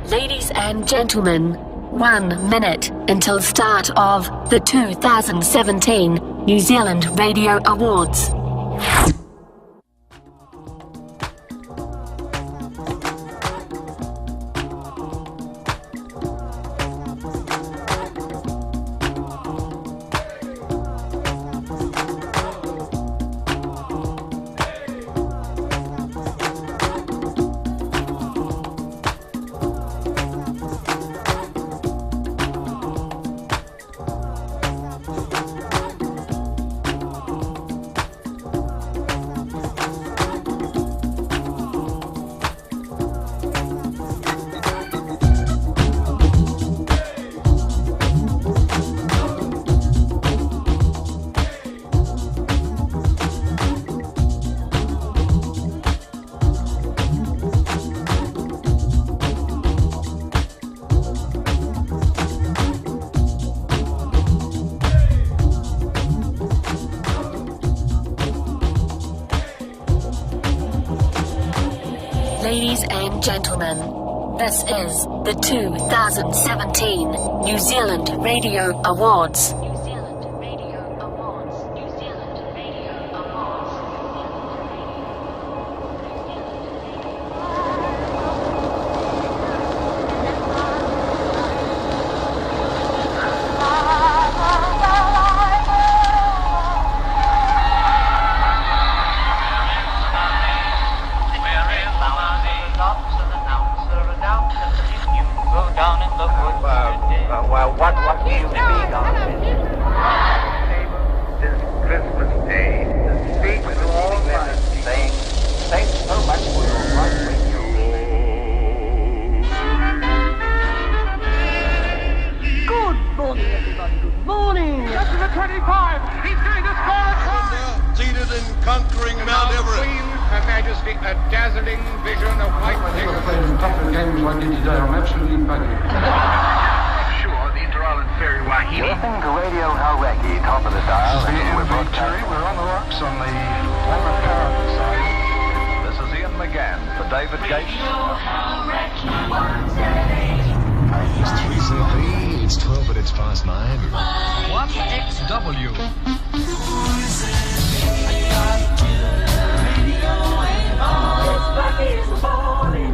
Ladies and gentlemen, 1 minute until start of the 2017 New Zealand Radio Awards. Ladies and gentlemen, this is the 2017 New Zealand Radio Awards.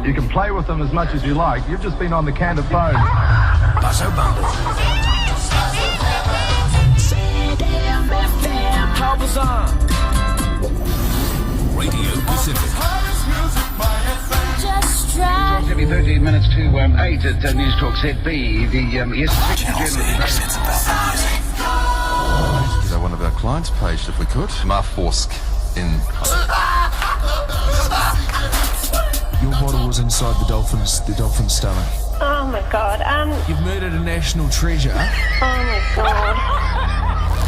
You can play with them as much as you like. You've just been on the Canter phone. Buzzo Bumble. Cobbles on. Radio Pacific. Just try. Every 13 minutes to 8 at News Talk ZB. One of our clients paged, if we could. Marforsk in. Your bottle was inside the dolphin's stomach. Oh my god, You've murdered a national treasure. oh my god.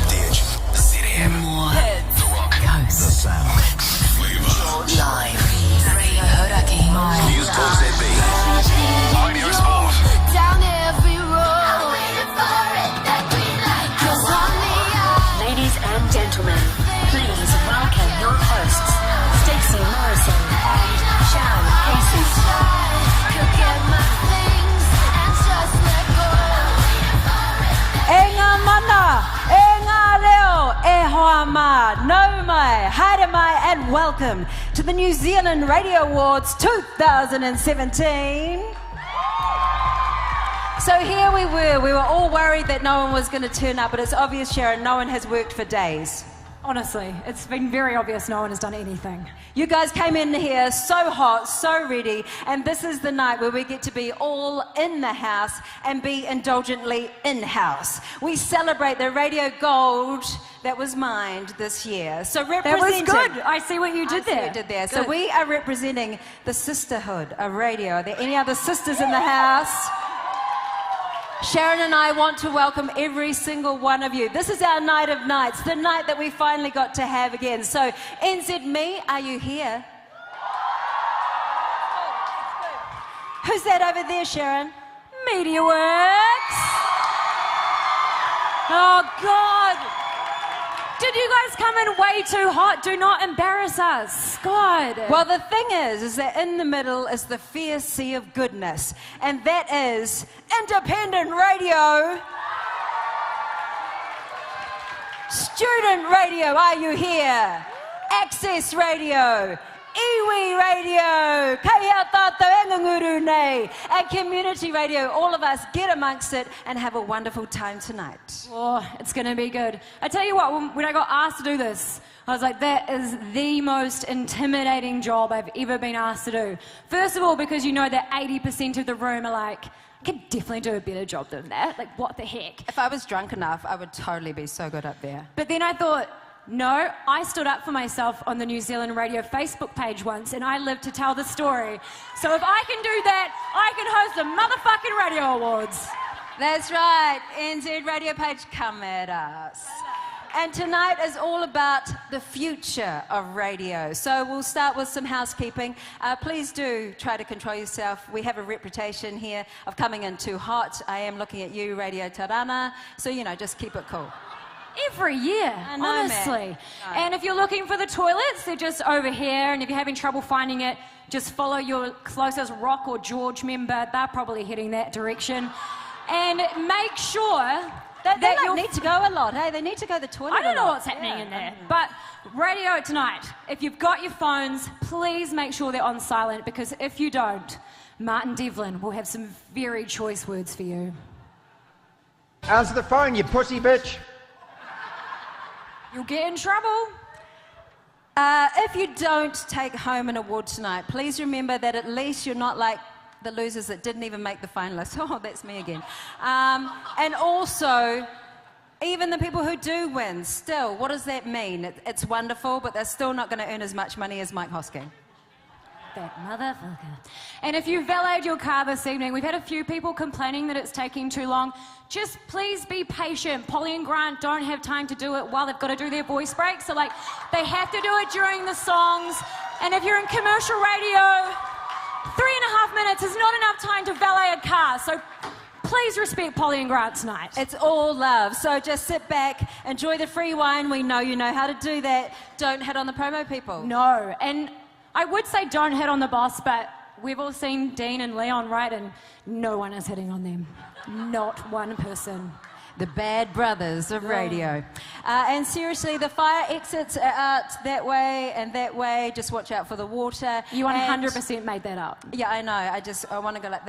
Ditch. CDM. More hits. The Rock. Coast. The Sound. Flavor. Live. Radio Hodaki. News Talk ZB. Radio Sport. Down every road. I'm waiting for it, that green light. 'Cause on the Ladies and gentlemen, please welcome your hosts, Stacey Morrison and Sharon Casey. could get my things and just let go. E ngā mana, e ngā reo, e hoa mā, nau mai, haere mai, and welcome to the New Zealand Radio Awards 2017. So here we were all worried that no one was going to turn up, but it's obvious, Sharon, no one has worked for days. Honestly, it's been very obvious no one has done anything. You guys came in here so hot, so ready, and this is the night where we get to be all in the house and be indulgently in-house. We celebrate the radio gold that was mined this year. So representing... That was good. I see what you did there. What you did there. So we are representing the sisterhood of radio. Are there any other sisters in the house? Sharon and I want to welcome every single one of you. This is our night of nights, the night that we finally got to have again. So, NZME, are you here? Who's that over there, Sharon? MediaWorks. Oh, God. Did you guys come in way too hot? Do not embarrass us. God. Well, the thing is that in the middle is the fierce sea of goodness, and that is independent radio. Student radio, are you here? Access radio. Iwi Radio, Kaya Tata Nganguru Nei, and community radio. All of us get amongst it and have a wonderful time tonight. Oh, it's going to be good. I tell you what, when I got asked to do this, I was like, that is the most intimidating job I've ever been asked to do. First of all, because you know that 80% of the room are like, I could definitely do a better job than that. Like, what the heck? If I was drunk enough, I would totally be so good up there. But then I thought, no, I stood up for myself on the New Zealand Radio Facebook page once, and I lived to tell the story. So if I can do that, I can host the motherfucking Radio Awards. That's right, NZ Radio page, come at us. And tonight is all about the future of radio. So we'll start with some housekeeping. Please do try to control yourself. We have a reputation here of coming in too hot. I am looking at you, Radio Tarana. So, you know, just keep it cool. Every year, know, honestly. No. And if you're looking for the toilets, they're just over here. And if you're having trouble finding it, just follow your closest Rock or George member. They're probably heading that direction. And make sure they need to go a lot, hey? They need to go to the toilet. I don't know a lot. what's happening in there. But radio tonight, if you've got your phones, please make sure they're on silent, because if you don't, Martin Devlin will have some very choice words for you. Answer the phone, you pussy bitch. You'll get in trouble. If you don't take home an award tonight, please remember that at least you're not like the losers that didn't even make the finalists. Oh, that's me again. And also, even the people who do win, still, what does that mean? It's wonderful, but they're still not going to earn as much money as Mike Hosking. That motherfucker. And if you valeted your car this evening, we've had a few people complaining that it's taking too long. Just please be patient. Polly and Grant don't have time to do it while they've got to do their voice breaks. So, like, they have to do it during the songs. And if you're in commercial radio, 3.5 minutes is not enough time to valet a car. So please respect Polly and Grant tonight. It's all love. So just sit back, enjoy the free wine. We know you know how to do that. Don't hit on the promo people. No. And I would say don't hit on the boss, but we've all seen Dean and Leon, right? And no one is hitting on them. Not one person. The bad brothers of radio. And seriously, the fire exits are out that way and that way. Just watch out for the water. You 100% made that up. Yeah, I know. I want to go like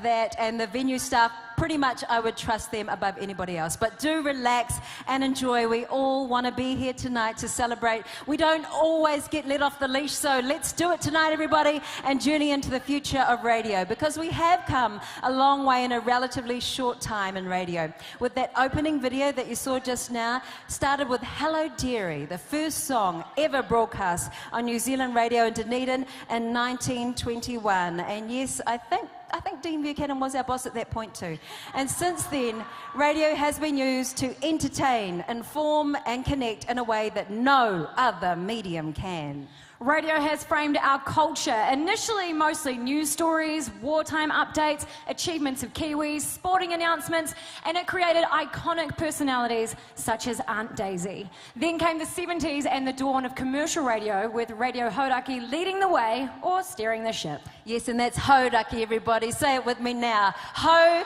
that. And the venue staff, pretty much I would trust them above anybody else. But do relax and enjoy. We all want to be here tonight to celebrate. We don't always get let off the leash, so let's do it tonight, everybody, and journey into the future of radio, because we have come a long way in a relatively short time in radio. With that opening video that you saw just now, started with Hello Dearie, the first song ever broadcast on New Zealand radio in Dunedin in 1921. And yes, I think Dean Buchanan was our boss at that point too. And since then, radio has been used to entertain, inform and connect in a way that no other medium can. Radio has framed our culture, initially mostly news stories, wartime updates, achievements of Kiwis, sporting announcements, and it created iconic personalities such as Aunt Daisy. Then came the 70s and the dawn of commercial radio, with Radio Hodaki leading the way or steering the ship. Yes, and that's Hodaki, everybody. Say it with me now. Ho,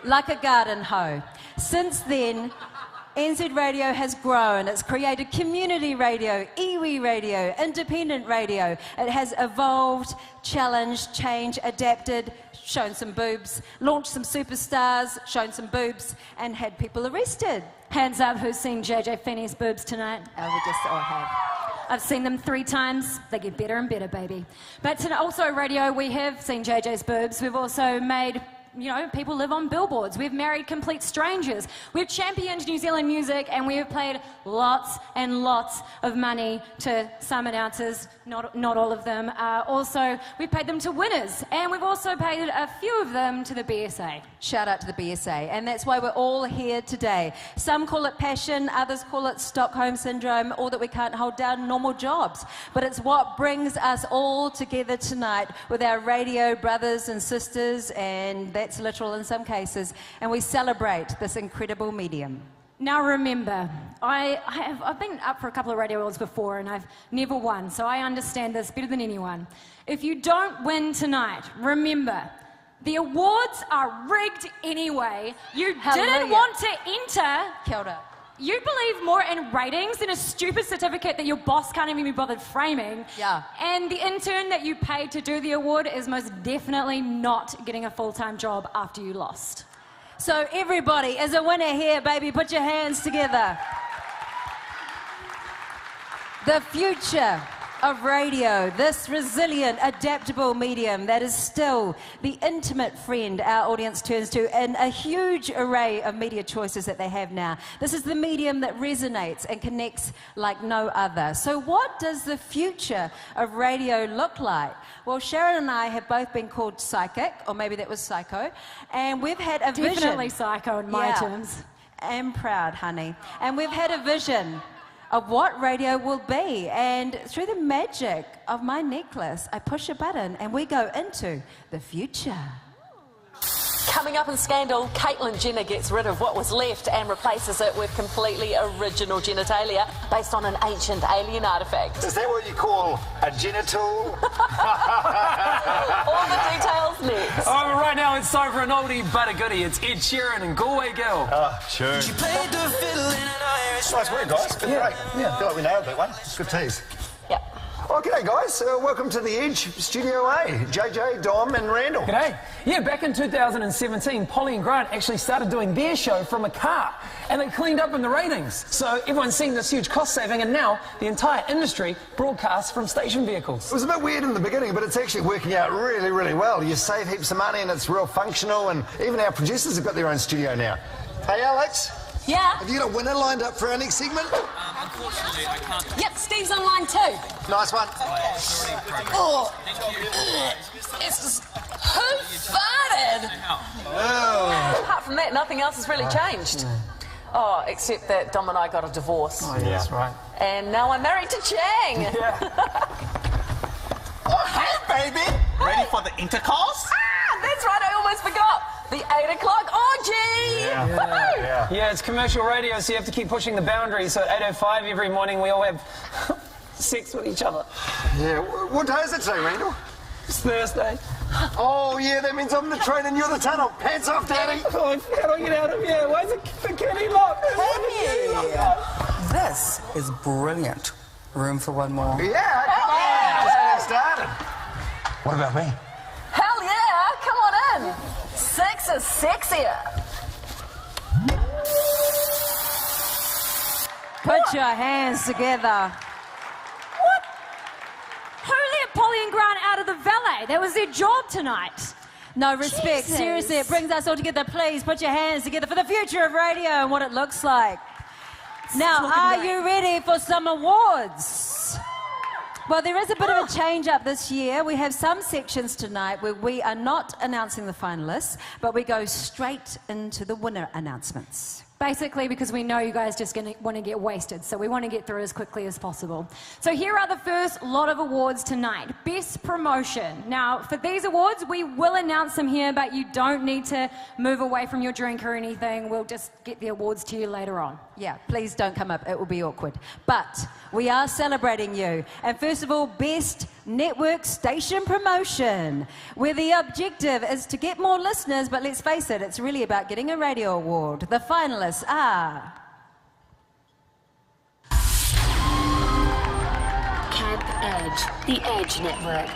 like a garden hoe. Since then, NZ Radio has grown. It's created community radio, iwi radio, independent radio. It has evolved, challenged, changed, adapted, shown some boobs, launched some superstars, shown some boobs, and had people arrested. Hands up who's seen JJ Finney's boobs tonight. We just all have. I've seen them 3 times. They get better and better, baby. But tonight, also radio, we have seen JJ's boobs. We've also made, people live on billboards. We've married complete strangers. We've championed New Zealand music, and we have paid lots and lots of money to some announcers, not all of them. Also, we've paid them to winners, and we've also paid a few of them to the BSA. Shout out to the BSA, and that's why we're all here today. Some call it passion, others call it Stockholm Syndrome, or that we can't hold down normal jobs. But it's what brings us all together tonight with our radio brothers and sisters, and that's literal in some cases, and we celebrate this incredible medium. Now remember, I've been up for a couple of radio awards before and I've never won, so I understand this better than anyone. If you don't win tonight, remember, the awards are rigged anyway. You didn't want to enter. Kia ora. You believe more in ratings than a stupid certificate that your boss can't even be bothered framing. Yeah. And the intern that you paid to do the award is most definitely not getting a full-time job after you lost. So everybody is a winner here, baby. Put your hands together. The future of radio, this resilient, adaptable medium that is still the intimate friend our audience turns to in a huge array of media choices that they have now. This is the medium that resonates and connects like no other. So what does the future of radio look like? Well, Sharon and I have both been called psychic, or maybe that was psycho, and we've had a vision. Definitely psycho in my terms. I'm proud, honey. And we've had a vision of what radio will be, and through the magic of my necklace, I push a button and we go into the future. Coming up in Scandal, Caitlyn Jenner gets rid of what was left and replaces it with completely original genitalia based on an ancient alien artefact. Is that what you call a genital? All the details next. All right, right now it's time for an oldie but a goodie. It's Ed Sheeran and Galway Girl. Oh, sure. She played the fiddle in an Irish. Nice work, guys. Good break. Yeah, I feel like we nailed that one. Good tease. Yep. Well, g'day, guys. Welcome to the Edge Studio A. JJ, Dom and Randall. G'day. Yeah, back in 2017, Polly and Grant actually started doing their show from a car, and they cleaned up in the ratings. So everyone's seeing this huge cost saving, and now the entire industry broadcasts from station vehicles. It was a bit weird in the beginning, but it's actually working out really, really well. You save heaps of money, and it's real functional, and even our producers have got their own studio now. Hey, Alex? Yeah? Have you got a winner lined up for our next segment? Unfortunately, I can't. Yep, Steve's online too. Nice one. Oh, it's just... Who farted? Oh. Apart from that, nothing else has really changed. Oh, except that Dom and I got a divorce. Oh, yeah, that's right. And now I'm married to Chang. Yeah. Oh, hey, baby. Ready for the intercourse? That's right, I almost forgot. The 8 o'clock orgy! Yeah, it's commercial radio, so you have to keep pushing the boundaries. So at 8:05 every morning, we all have sex with each other. Yeah, what day is it today, Randall? It's Thursday. Oh, yeah, that means I'm the train and you're the tunnel. Pants off, Daddy. Oh, how do I get out of here? Why is the kitty locked? Hey, this is brilliant. Room for one more. Yeah, come on. Just getting started. What about me? Hell yeah, come on in. Sex is sexier. Put your hands together. What? Who let Polly and Grant out of the valet? That was their job tonight. No respect. Jesus. Seriously, it brings us all together. Please put your hands together for the future of radio and what it looks like. Now, are you ready for some awards? Well, there is a bit of a change up this year. We have some sections tonight where we are not announcing the finalists, but we go straight into the winner announcements. Basically, because we know you guys just want to get wasted, so we want to get through as quickly as possible. So here are the first lot of awards tonight. Best Promotion. Now, for these awards, we will announce them here, but you don't need to move away from your drink or anything. We'll just get the awards to you later on. Yeah, please don't come up. It will be awkward. But we are celebrating you. And first of all, Best Network Station Promotion, where the objective is to get more listeners, but let's face it, it's really about getting a radio award. The finalists are... Camp Edge, the Edge Network.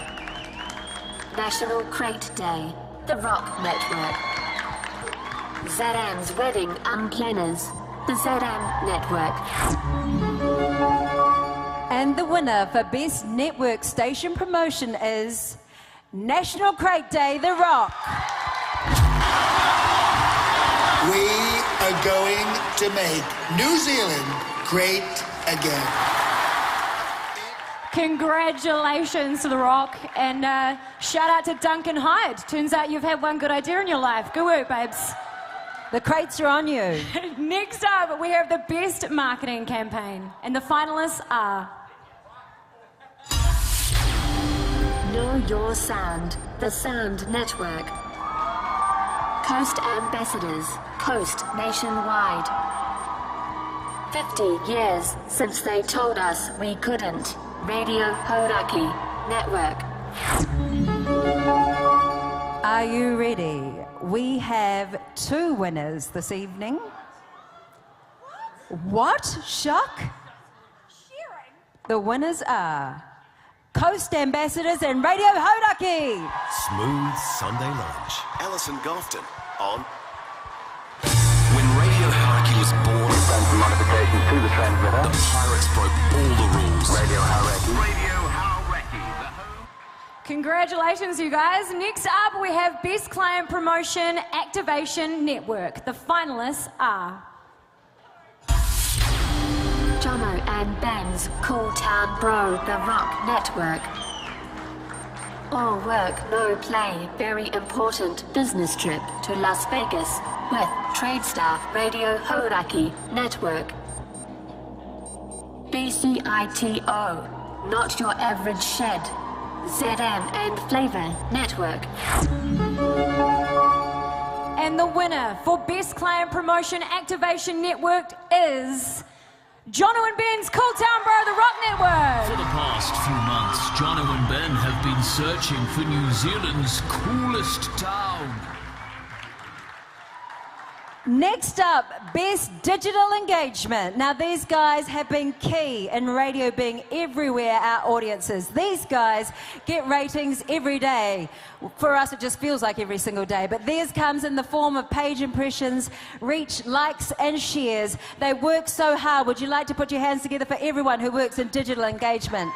National Crate Day, The Rock Network. ZM's Wedding Unplanners, the ZM Network. And the winner for Best Network Station Promotion is National Crate Day, The Rock. We are going to make New Zealand great again. Congratulations to The Rock, and shout out to Duncan Hyde. Turns out you've had one good idea in your life. Good work, babes. The crates are on you. Next up, we have the Best Marketing Campaign, and the finalists are... Know Your Sound, the Sound Network. Coast Ambassadors, Coast Nationwide. 50 years since they told us we couldn't. Radio Hauraki Network. Are you ready? We have 2 winners this evening. What? Shock? The winners are Coast Ambassadors and Radio Hauraki. Smooth Sunday lunch. Alison Gofton on. When Radio Hauraki was born, we've done some modifications to the transmitter. The Pirates broke all the rules. Radio Hauraki. Radio Hauraki. Congratulations, you guys. Next up, we have Best Client Promotion Activation Network. The finalists are... Jono and Ben's Cool Town Bro, The Rock Network. All work, no play, very important business trip to Las Vegas with Trade Staff Radio Hauraki Network. BCITO, Not Your Average Shed, ZM and Flavor Network. And the winner for Best Client Promotion Activation Network is... Jono and Ben's Cool Town Bro, The Rock Network. For the past few months, Jono and Ben have been searching for New Zealand's coolest town. Next up, Best Digital Engagement. Now, these guys have been key in radio being everywhere our audiences. These guys get ratings every day. For us, it just feels like every single day. But theirs comes in the form of page impressions, reach, likes, and shares. They work so hard. Would you like to put your hands together for everyone who works in digital engagement?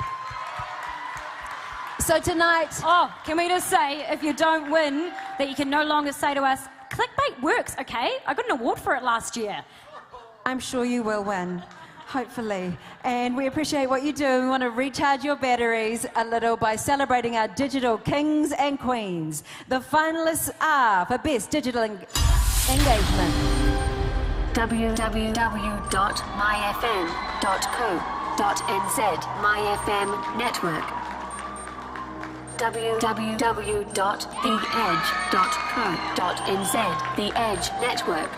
So tonight... Oh, can we just say, if you don't win, that you can no longer say to us, clickbait works, okay? I got an award for it last year. I'm sure you will win, hopefully. And we appreciate what you do. We want to recharge your batteries a little by celebrating our digital kings and queens. The finalists are for Best Digital Engagement. www.myfm.co.nz MyFM Network. www.theedge.co.nz The Edge Network.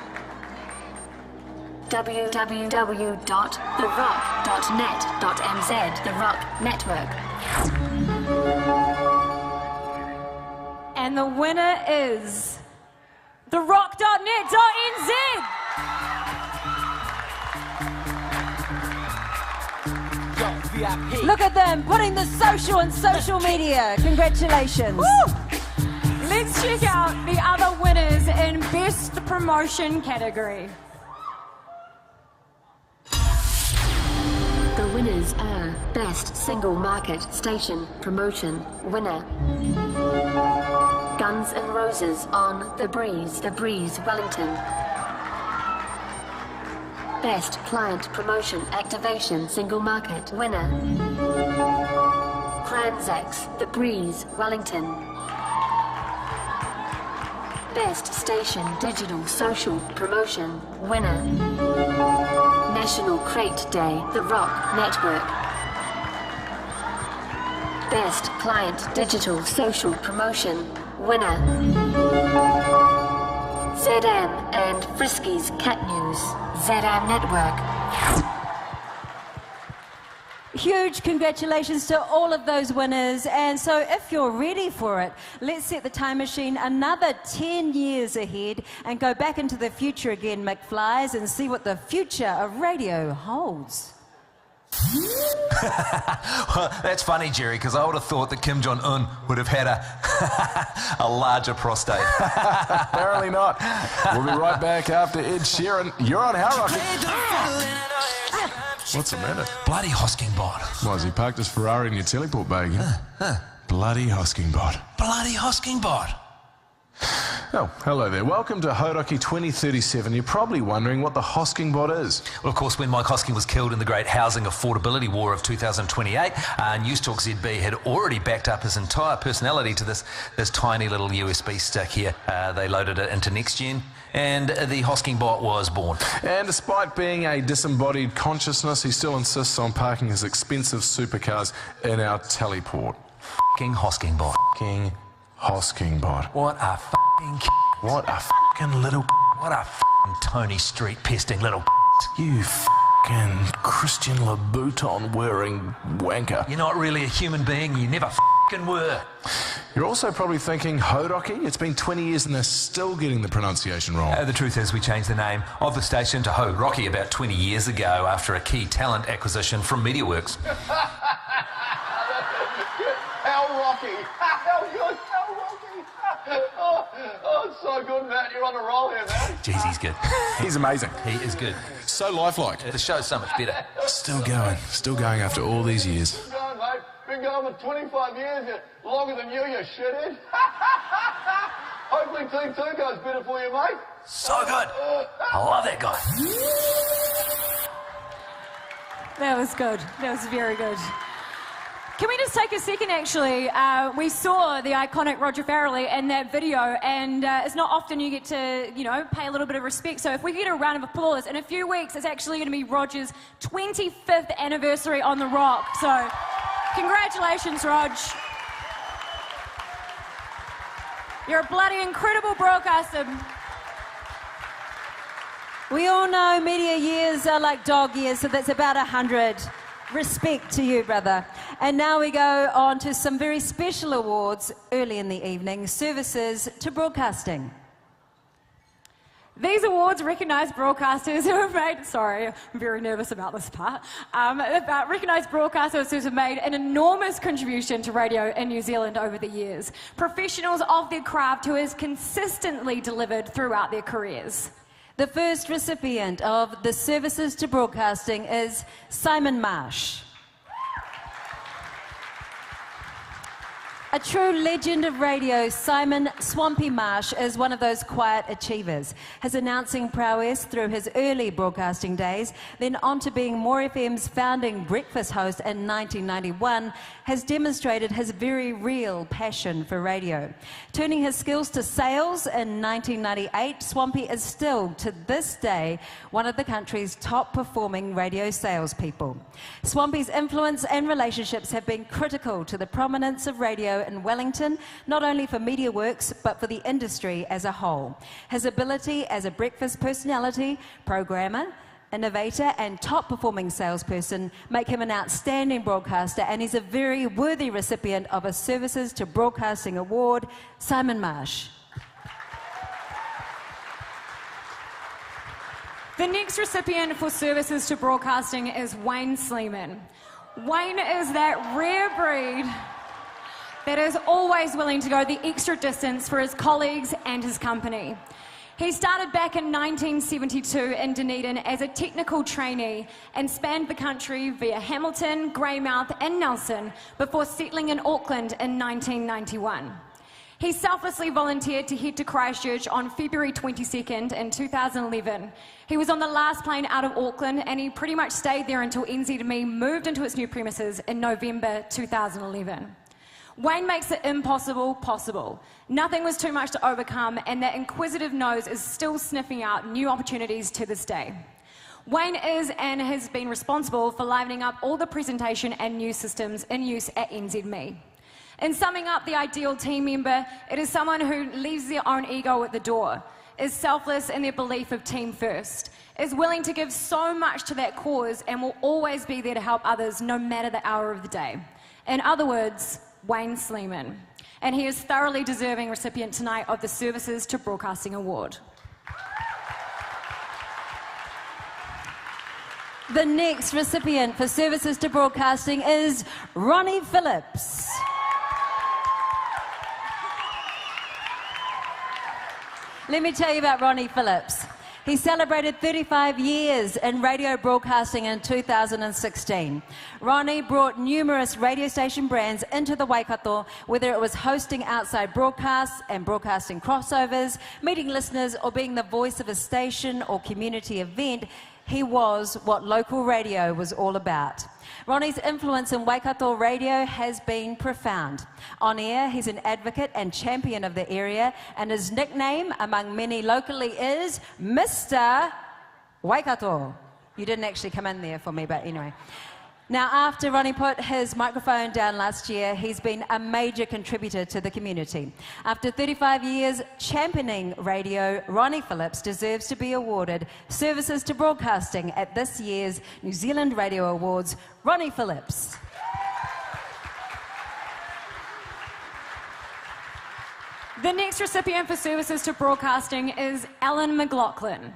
www.therock.net.nz The Rock Network. And the winner is therock.net.nz. Look at them putting the social on social media. Congratulations. Woo! Let's check out the other winners in Best Promotion category. The winners are Best Single Market Station Promotion winner. Guns N' Roses on The Breeze Wellington. Best Client Promotion Activation Single Market winner. Cranzacs, The Breeze, Wellington. Best Station Digital Social Promotion winner. National Crate Day, The Rock Network. Best Client Digital Social Promotion winner. ZM and Frisky's Cat News, ZM Network. Huge congratulations to all of those winners. And so if you're ready for it, let's set the time machine another 10 years ahead and go back into the future again, McFlies, and see what the future of radio holds. Well, that's funny, Jerry, because I would have thought that Kim Jong-un would have had a larger prostate. Apparently not. We'll be right back after Ed Sheeran. You're on How Rocky. What's the matter? Bloody Hoskingbot. Why, has he parked his Ferrari in your teleport bag? Bloody Hoskingbot. Bloody Hoskingbot. Oh, hello there. Welcome to Hauraki 2037. You're probably wondering what the Hoskingbot is. Well, of course, when Mike Hosking was killed in the Great Housing Affordability War of 2028, News Talk ZB had already backed up his entire personality to this tiny little USB stick here. They loaded it into NextGen, and the Hoskingbot was born. And despite being a disembodied consciousness, he still insists on parking his expensive supercars in our teleport. King Hoskingbot. King Hoskingbot. What a f***ing What a f***ing little What a f***ing Tony Street pesting little You f***ing Christian Louboutin wearing wanker. You're not really a human being, you never f***ing were. You're also probably thinking, Hauraki? It's been 20 years and they're still getting the pronunciation wrong. The truth is we changed the name of the station to Hauraki about 20 years ago after a key talent acquisition from MediaWorks. How rocky! How good! How rocky! Oh, it's so good, Matt. You're on a roll here, man. Jeez, he's good. He's amazing. He is good. So lifelike. The show's so much better. Still going after all these years. Been going, mate. Been going for 25 years. You're longer than you shithead. Hopefully Team 2 goes better for you, mate. So good. I love that guy. That was good. That was very good. Can we just take a second, actually? We saw the iconic Roger Farrelly in that video, and it's not often you get to, pay a little bit of respect. So if we get a round of applause, in a few weeks, it's actually going to be Roger's 25th anniversary on The Rock. So congratulations, Rog. You're a bloody incredible broadcaster. We all know media years are like dog years, so that's about 100. Respect to you, brother. And now we go on to some very special awards early in the evening, services to broadcasting. These awards recognise broadcasters who have made, sorry, I'm very nervous about this part, recognise broadcasters who have made an enormous contribution to radio in New Zealand over the years. Professionals of their craft who has consistently delivered throughout their careers. The first recipient of the services to broadcasting is Simon Marsh. A true legend of radio, Simon Swampy Marsh is one of those quiet achievers. His announcing prowess through his early broadcasting days, then on to being More FM's founding breakfast host in 1991, has demonstrated his very real passion for radio. Turning his skills to sales in 1998, Swampy is still, to this day, one of the country's top performing radio salespeople. Swampy's influence and relationships have been critical to the prominence of radio in Wellington, not only for MediaWorks, but for the industry as a whole. His ability as a breakfast personality, programmer, innovator and top-performing salesperson make him an outstanding broadcaster, and he's a very worthy recipient of a Services to Broadcasting Award, Simon Marsh. The next recipient for Services to Broadcasting is Wayne Sleeman. Wayne is that rare breed that is always willing to go the extra distance for his colleagues and his company. He started back in 1972 in Dunedin as a technical trainee and spanned the country via Hamilton, Greymouth and Nelson before settling in Auckland in 1991. He selflessly volunteered to head to Christchurch on February 22nd in 2011. He was on the last plane out of Auckland, and he pretty much stayed there until NZME moved into its new premises in November 2011. Wayne makes the impossible possible. Nothing was too much to overcome, and that inquisitive nose is still sniffing out new opportunities to this day. Wayne is and has been responsible for livening up all the presentation and news systems in use at NZME. In summing up the ideal team member, it is someone who leaves their own ego at the door, is selfless in their belief of team first, is willing to give so much to that cause, and will always be there to help others no matter the hour of the day. In other words, Wayne Sleeman. And he is thoroughly deserving recipient tonight of the Services to Broadcasting Award. The next recipient for services to broadcasting is Ronnie Phillips. Let me tell you about Ronnie Phillips. He celebrated 35 years in radio broadcasting in 2016. Ronnie brought numerous radio station brands into the Waikato, whether it was hosting outside broadcasts and broadcasting crossovers, meeting listeners, or being the voice of a station or community event. He was what local radio was all about. Ronnie's influence in Waikato radio has been profound. On air, he's an advocate and champion of the area, and his nickname among many locally is Mr. Waikato. You didn't actually come in there for me, but anyway. Now, after Ronnie put his microphone down last year, he's been a major contributor to the community. After 35 years championing radio, Ronnie Phillips deserves to be awarded Services to Broadcasting at this year's New Zealand Radio Awards. Ronnie Phillips. The next recipient for Services to Broadcasting is Alan McLaughlin.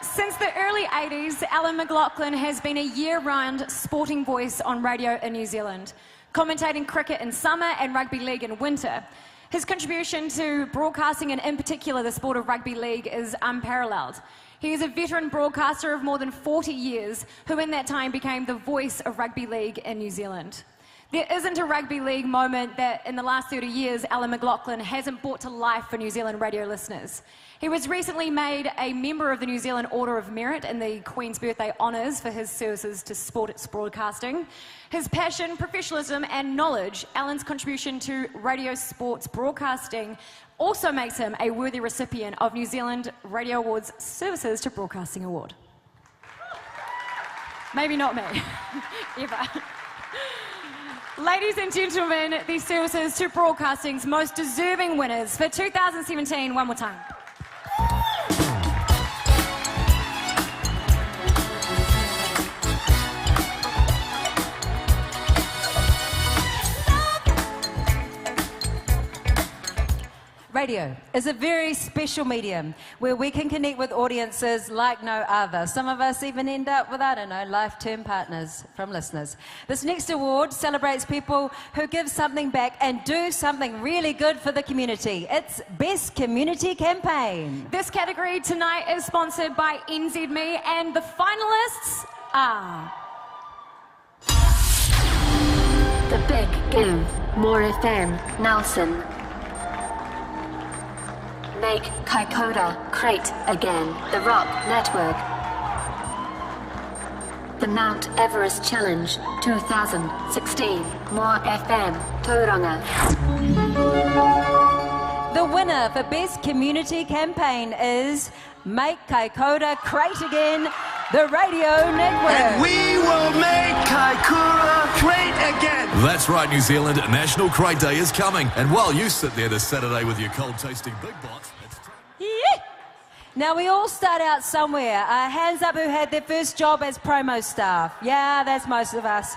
Since the early 80s, Alan McLaughlin has been a year-round sporting voice on radio in New Zealand, commentating cricket in summer and rugby league in winter. His contribution to broadcasting, and in particular the sport of rugby league, is unparalleled. He is a veteran broadcaster of more than 40 years, who in that time became the voice of rugby league in New Zealand. There isn't a rugby league moment that in the last 30 years Alan McLaughlin hasn't brought to life for New Zealand radio listeners. He was recently made a member of the New Zealand Order of Merit in the Queen's Birthday Honours for his services to sports broadcasting. His passion, professionalism and knowledge, Alan's contribution to radio sports broadcasting also makes him a worthy recipient of New Zealand Radio Awards Services to Broadcasting Award. Maybe not me, ever. Ladies and gentlemen, the Services to Broadcasting's most deserving winners for 2017, one more time. Radio is a very special medium where we can connect with audiences like no other. Some of us even end up with, I don't know, life-term partners from listeners. This next award celebrates people who give something back and do something really good for the community. It's Best Community Campaign. This category tonight is sponsored by NZME, and the finalists are... The Big Give, More FM, Nelson. Make Kaikoura great again, the Rock Network. The Mount Everest Challenge 2016, More FM, Tauranga. The winner for Best Community Campaign is Make Kaikoura great again, the Radio Network. And we will make Kaikoura great again. That's right, New Zealand. National Crate Day is coming. And while you sit there this Saturday with your cold-tasting Big Bots, Now, we all start out somewhere. Hands up who had their first job as promo staff. Yeah, that's most of us.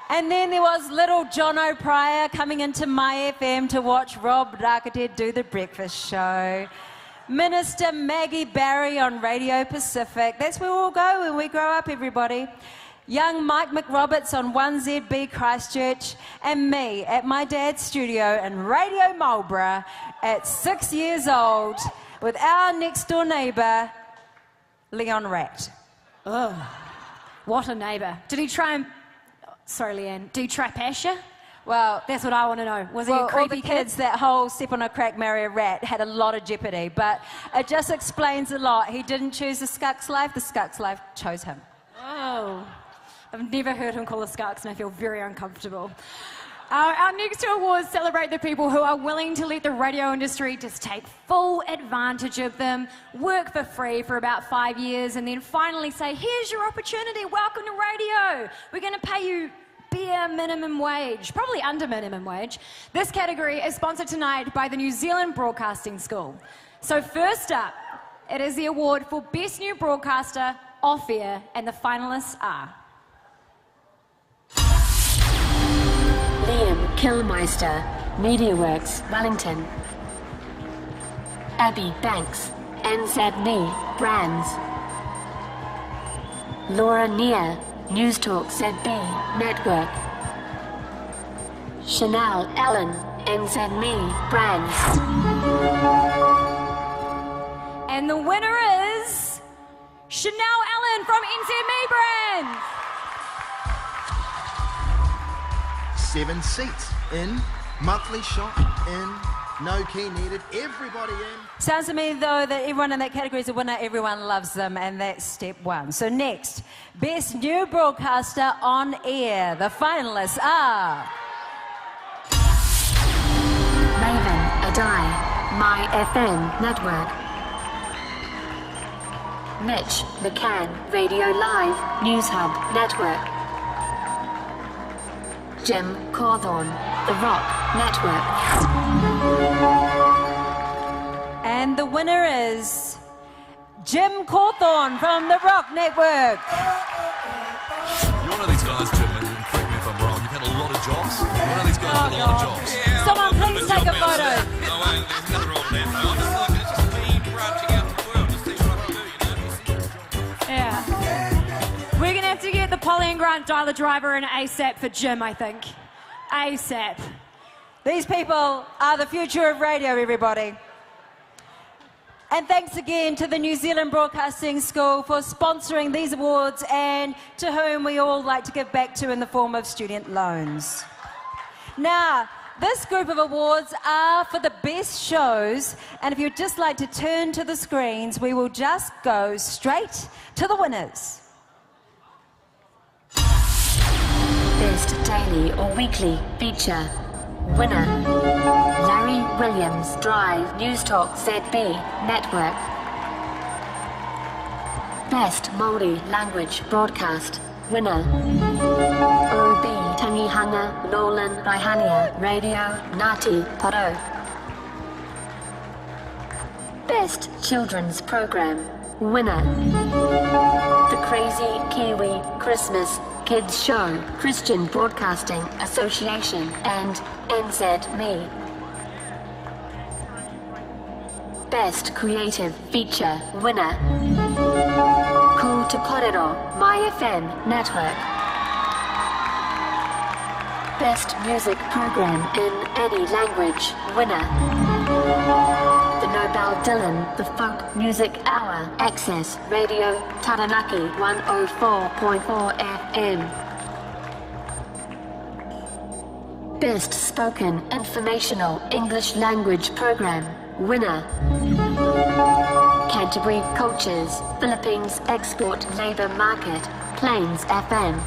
And then there was little John O'Pryor coming into My FM to watch Rob Rakated do the breakfast show. Minister Maggie Barry on Radio Pacific. That's where we'll go when we grow up, everybody. Young Mike McRoberts on 1ZB Christchurch, and me at my dad's studio in Radio Marlborough at 6 years old with our next door neighbour, Leon Rat. Oh, what a neighbour. Did he try and... Sorry, Leanne. Did he try Pasha? Well, that's what I want to know. Was he a creepy all the kids that whole step on a crack, marry a rat had a lot of jeopardy, but it just explains a lot. He didn't choose the Skux life, the Skux life chose him. Oh, I've never heard him call us Skux, and I feel very uncomfortable. Our next two awards celebrate the people who are willing to let the radio industry just take full advantage of them, work for free for about 5 years, and then finally say, here's your opportunity, welcome to radio. We're going to pay you bare minimum wage, probably under minimum wage. This category is sponsored tonight by the New Zealand Broadcasting School. So first up, it is the award for Best New Broadcaster Off-Air, and the finalists are... Liam Kilmeister, MediaWorks, Wellington. Abby Banks, NZME, Brands. Laura Neer, News Talk ZB Network. Chanel Allen, NZME Brands. And the winner is Chanel Allen from NZME Brands. 7 seats in, monthly shop in, no key needed, everybody in. Sounds to me, though, that everyone in that category is a winner, everyone loves them, and that's step one. So next, Best New Broadcaster on Air. The finalists are... Raven Adai, My FM Network. Mitch McCann, Radio Live, News Hub Network. Jim Cawthorn, The Rock Network. And the winner is Jim Cawthorn from The Rock Network. You're one of these guys, Jim, and correct me if I'm wrong, you've had a lot of jobs. You're one of these guys with a lot of jobs. Someone please take a photo. Yeah. We're going to have to get the Polly and Grant dialer driver in ASAP for Jim, I think. ASAP. These people are the future of radio, everybody. And thanks again to the New Zealand Broadcasting School for sponsoring these awards, and to whom we all like to give back to in the form of student loans. Now, this group of awards are for the best shows, and if you'd just like to turn to the screens, we will just go straight to the winners. Best daily or weekly feature. Winner. Larry Williams Drive News Talk ZB Network. Best multi-language broadcast. Winner. OB Tangihanga Nolan Raihania Radio Ngāti Porou. Best children's program. Winner. The Crazy Kiwi Christmas Kids Show, Christian Broadcasting Association, and NZME. Best Creative Feature winner. Ko Te Korero, My FM Network. Best Music Program in Any Language winner. The Nobel Dylan, The Folk Music Hour, Access Radio, Taranaki 104.4 FM. Best Spoken Informational English Language Program, winner. Canterbury Cultures, Philippines Export Labour Market, Plains FM.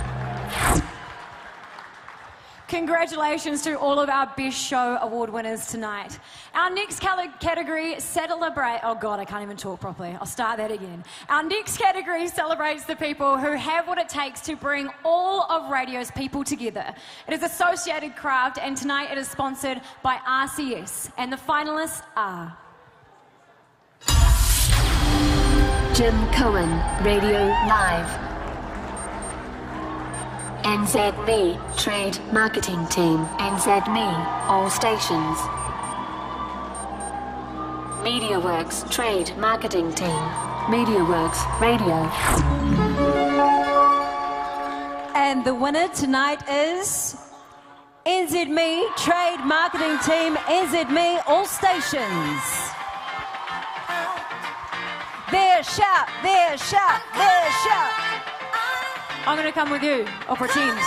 Congratulations to all of our Best Show Award winners tonight. Our next category celebrates... Oh God, I can't even talk properly. I'll start that again. Our next category celebrates the people who have what it takes to bring all of radio's people together. It is Associated Craft, and tonight it is sponsored by RCS. And the finalists are... Jim Cohen, Radio Live. NZME Trade Marketing Team, NZME All Stations. MediaWorks Trade Marketing Team, MediaWorks Radio. And the winner tonight is NZME Trade Marketing Team, NZME All Stations. There, shout, there, shout, there, shout. I'm going to come with you, or pretend.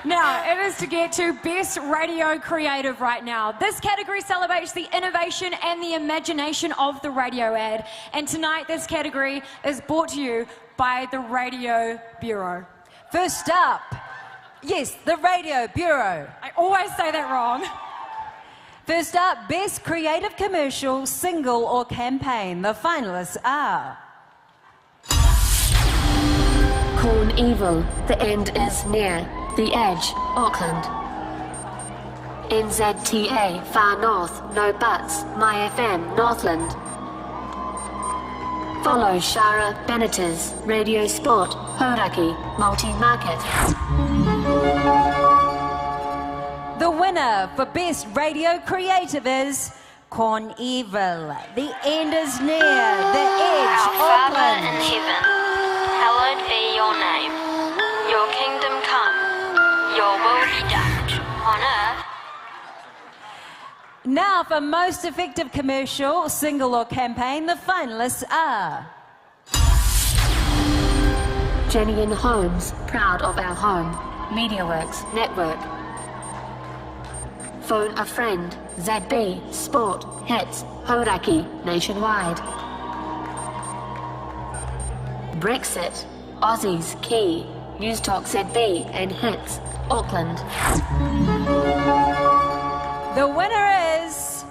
Now, it is to get to Best Radio Creative right now. This category celebrates the innovation and the imagination of the radio ad. And tonight, this category is brought to you by the Radio Bureau. First up, yes, the Radio Bureau. I always say that wrong. First up, Best Creative Commercial, Single or Campaign. The finalists are... Corn Evil, The End Is Near, The Edge, Auckland. NZTA, Far North, No Buts, My FM, Northland. Follow Shara Bennett's, Radio Sport, Hauraki, Multi-Market. The winner for Best Radio Creative is Corn Evil, The End Is Near, The Edge, Our Father Auckland. in heaven, Hallowed be your name. Your kingdom come. Your will be done. On earth. Now for most effective commercial, single or campaign, the finalists are... Jenny and Holmes, proud of our home. MediaWorks Network. Phone a friend. ZB, Sport, Hits, Hauraki, nationwide. Brexit, Aussies, Key, News Talk ZB and Hits, Auckland. The winner is...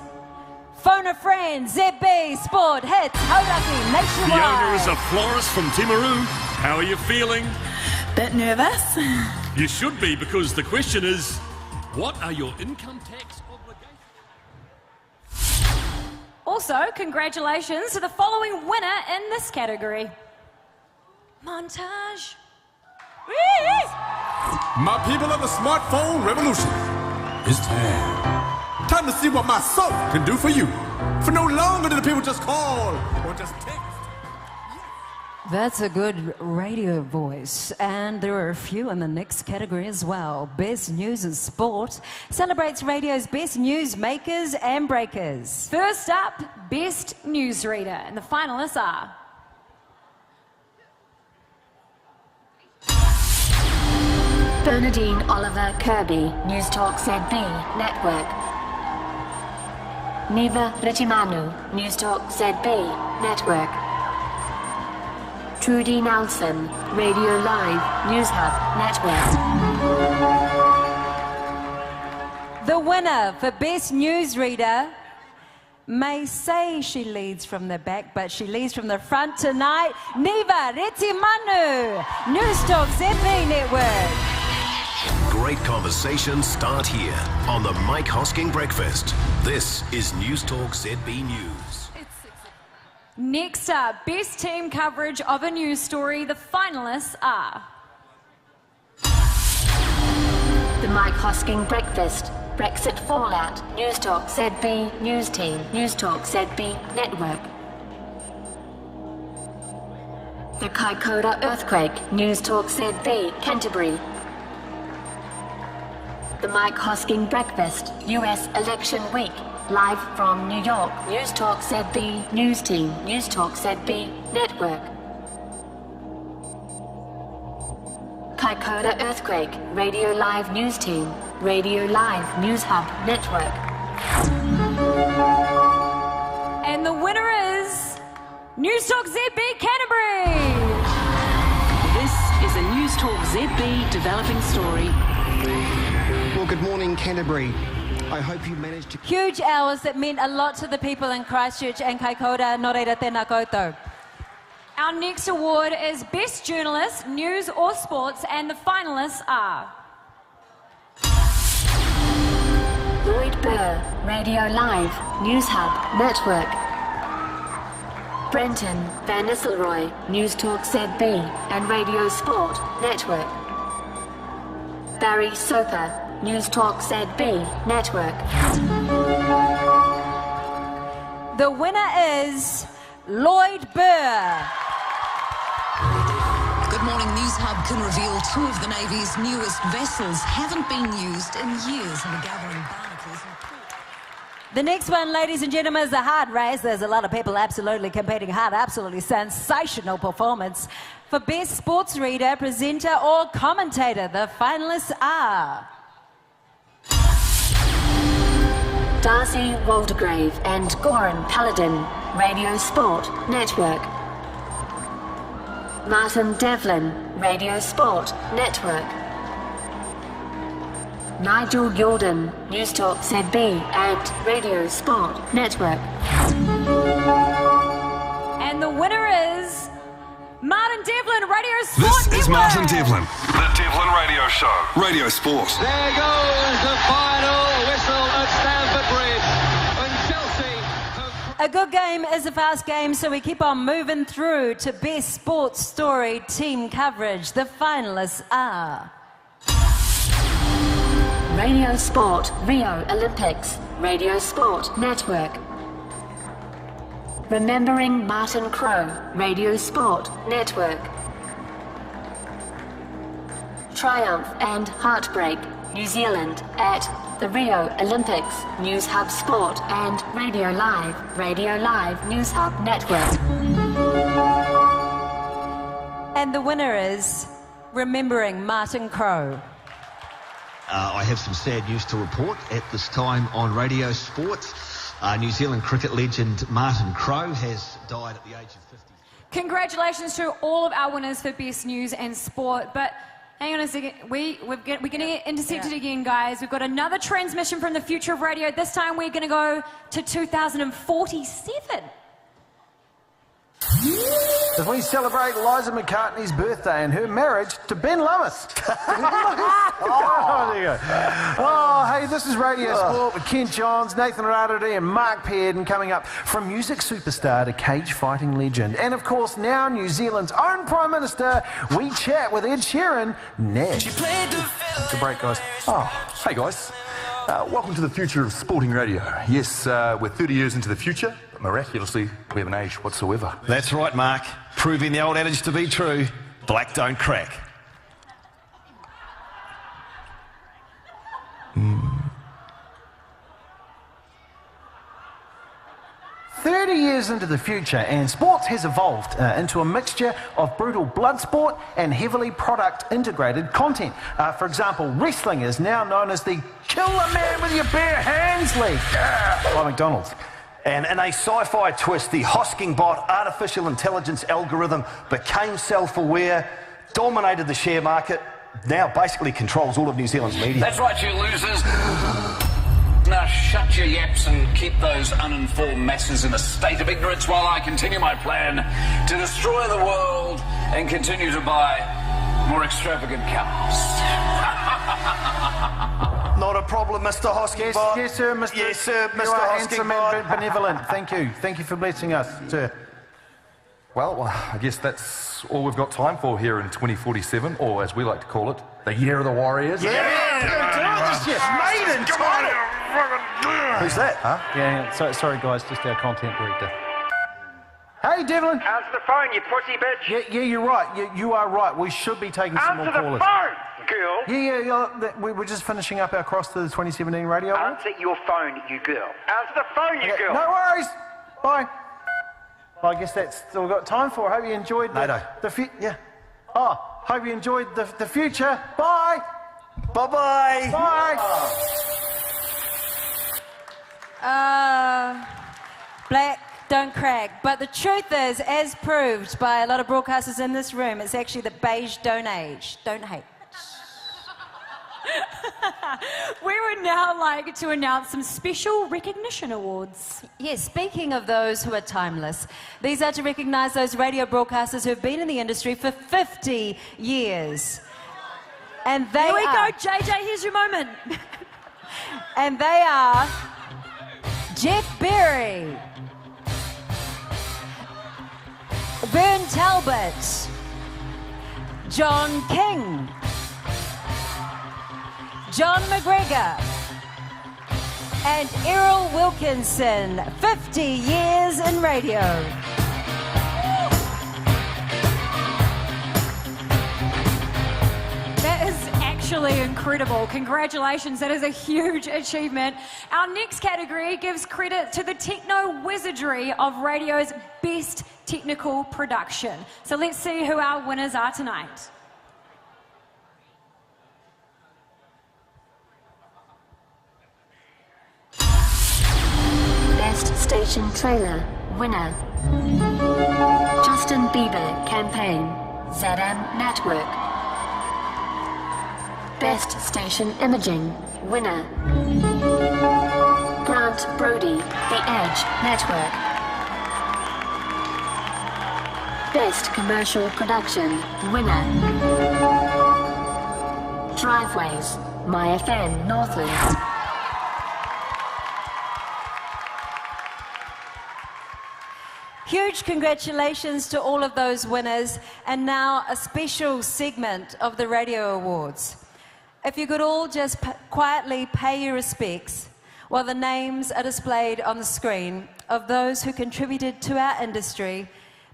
Phone a friend, ZB, Sport, Hits, Hauraki, nationwide. Fiona is a florist from Timaru. How are you feeling? Bit nervous. You should be, because the question is, what are your income tax obligations? Also, congratulations to the following winner in this category. Montage. My people of the smartphone revolution, it's time. Time to see what my soul can do for you. For no longer do the people just call or just text. That's a good radio voice. And there are a few in the next category as well. Best News and Sport celebrates radio's best news makers and breakers. First up, Best Newsreader. And the finalists are... Bernadine Oliver Kirby, News Talk ZB Network. Neva Ritimanu, News Talk ZB Network. Trudy Nelson, Radio Live News Hub Network. The winner for Best Newsreader may say she leads from the back, but she leads from the front tonight. Neva Ritimanu, News Talk ZB Network. Great conversations start here on the Mike Hosking Breakfast. This is News Talk ZB News. Next up, Best Team Coverage of a News Story. The finalists are... The Mike Hosking Breakfast, Brexit Fallout, News Talk ZB News Team, News Talk ZB Network. The Kaikoura Earthquake, News Talk ZB Canterbury. The Mike Hosking Breakfast, US Election Week, live from New York, News Talk ZB News Team, News Talk ZB Network. Kaikoura Earthquake, Radio Live News Team, Radio Live News Hub Network. And the winner is... News Talk ZB Canterbury! This is a News Talk ZB developing story. Well, good morning, Canterbury. I hope you managed to... Huge hours that meant a lot to the people in Christchurch and Kaikoura. Nō reira tēnā koutou. Our next award is Best Journalist, News or Sports, and the finalists are... Lloyd Burr, Radio Live, News Hub Network. Brenton Van Nistelrooy, News Talk ZB and Radio Sport Network. Barry Soper, News Talk ZB Network. The winner is Lloyd Burr. Good morning. News Hub can reveal two of the Navy's newest vessels haven't been used in years and are gathering barnacles. The next one, ladies and gentlemen, is a hard race. There's a lot of people absolutely competing hard. Absolutely sensational performance. For Best Sports Reader, Presenter or Commentator, the finalists are... Darcy Waldegrave and Goran Paladin, Radio Sport Network. Martin Devlin, Radio Sport Network. Nigel Jordan, News Talk ZB and Radio Sport Network. And the winner is... Martin Devlin, Radio Sport Network. This is Martin Devlin. The Devlin Radio Show. Radio Sport. There goes the final whistle at Stamford Bridge. And Chelsea... A good game is a fast game, so we keep on moving through to Best Sports Story Team Coverage. The finalists are... Radio Sport, Rio Olympics, Radio Sport Network. Remembering Martin Crowe, Radio Sport Network. triumph and heartbreak, New Zealand at the Rio Olympics, News Hub Sport and Radio Live News Hub Network. And the winner is Remembering Martin Crowe. I have some sad news to report at this time on Radio Sport. New Zealand cricket legend Martin Crowe has died at the age of 50. Congratulations to all of our winners for Best News and Sport. But hang on a second, we're going to get intercepted again, guys. We've got another transmission from the future of radio. This time we're going to go to 2047. As we celebrate Liza McCartney's birthday and her marriage to Ben Lummis. Oh, there you go. Oh, hey, this is Radio Sport with Ken Johns, Nathan Rarity and Mark Pearden, coming up from music superstar to cage fighting legend. And of course, now New Zealand's own Prime Minister, we chat with Ed Sheeran next. It's a break, guys. Oh, hey guys. Welcome to the future of sporting radio. Yes, we're 30 years into the future, but miraculously, we haven't aged whatsoever. That's right, Mark. Proving the old adage to be true. Black don't crack. 30 years into the future, and sports has evolved into a mixture of brutal blood sport and heavily product-integrated content. For example, wrestling is now known as the Kill a Man with Your Bare Hands League by McDonald's. And in a sci-fi twist, the Hosking bot artificial intelligence algorithm became self-aware, dominated the share market, now basically controls all of New Zealand's media. That's right, you losers. Now shut your yaps and keep those uninformed masses in a state of ignorance while I continue my plan to destroy the world and continue to buy more extravagant cars. Not a problem, Mr. Hosking. Yes, sir, Mr. Yes, sir, Mr. You are Hosking. handsome and benevolent. Thank you. Thank you for blessing us, sir. Well, I guess that's all we've got time for here in 2047, or as we like to call it, the Year of the Warriors. Maiden title. Who's that? Huh? Yeah, sorry guys, just our content director. Hey, Devlin. Answer the phone, you pussy bitch. Yeah, you're right. You are right. We should be taking some more callers. Answer the phone, girl. Yeah. We're just finishing up our cross to the 2017 radio. Answer your phone, you girl. Answer the phone, you girl. No worries. Bye. Well, I guess that's all we've got time for. Hope you enjoyed hope you enjoyed the future. Bye. Bye-bye. Bye. Black don't crack. But the truth is, as proved by a lot of broadcasters in this room, it's actually the beige don't age. Don't hate. We would now like to announce some special recognition awards. Yes, speaking of those who are timeless, these are to recognise those radio broadcasters who have been in the industry for 50 years. And they Here we go, JJ, here's your moment. And they are Jeff Berry, Vern Talbot, John King, John McGregor, and Errol Wilkinson. 50 years in radio. That is actually incredible. Congratulations, that is a huge achievement. Our next category gives credit to the techno wizardry of radio's best technical production. So let's see who our winners are tonight. Best Station Trailer winner, Justin Bieber Campaign, ZM Network. Best Station Imaging winner, Grant Brody, The Edge Network. Best Commercial Production winner, Driveways, MyFM Northlands. Huge congratulations to all of those winners, and now a special segment of the Radio Awards. If you could all just quietly pay your respects while the names are displayed on the screen of those who contributed to our industry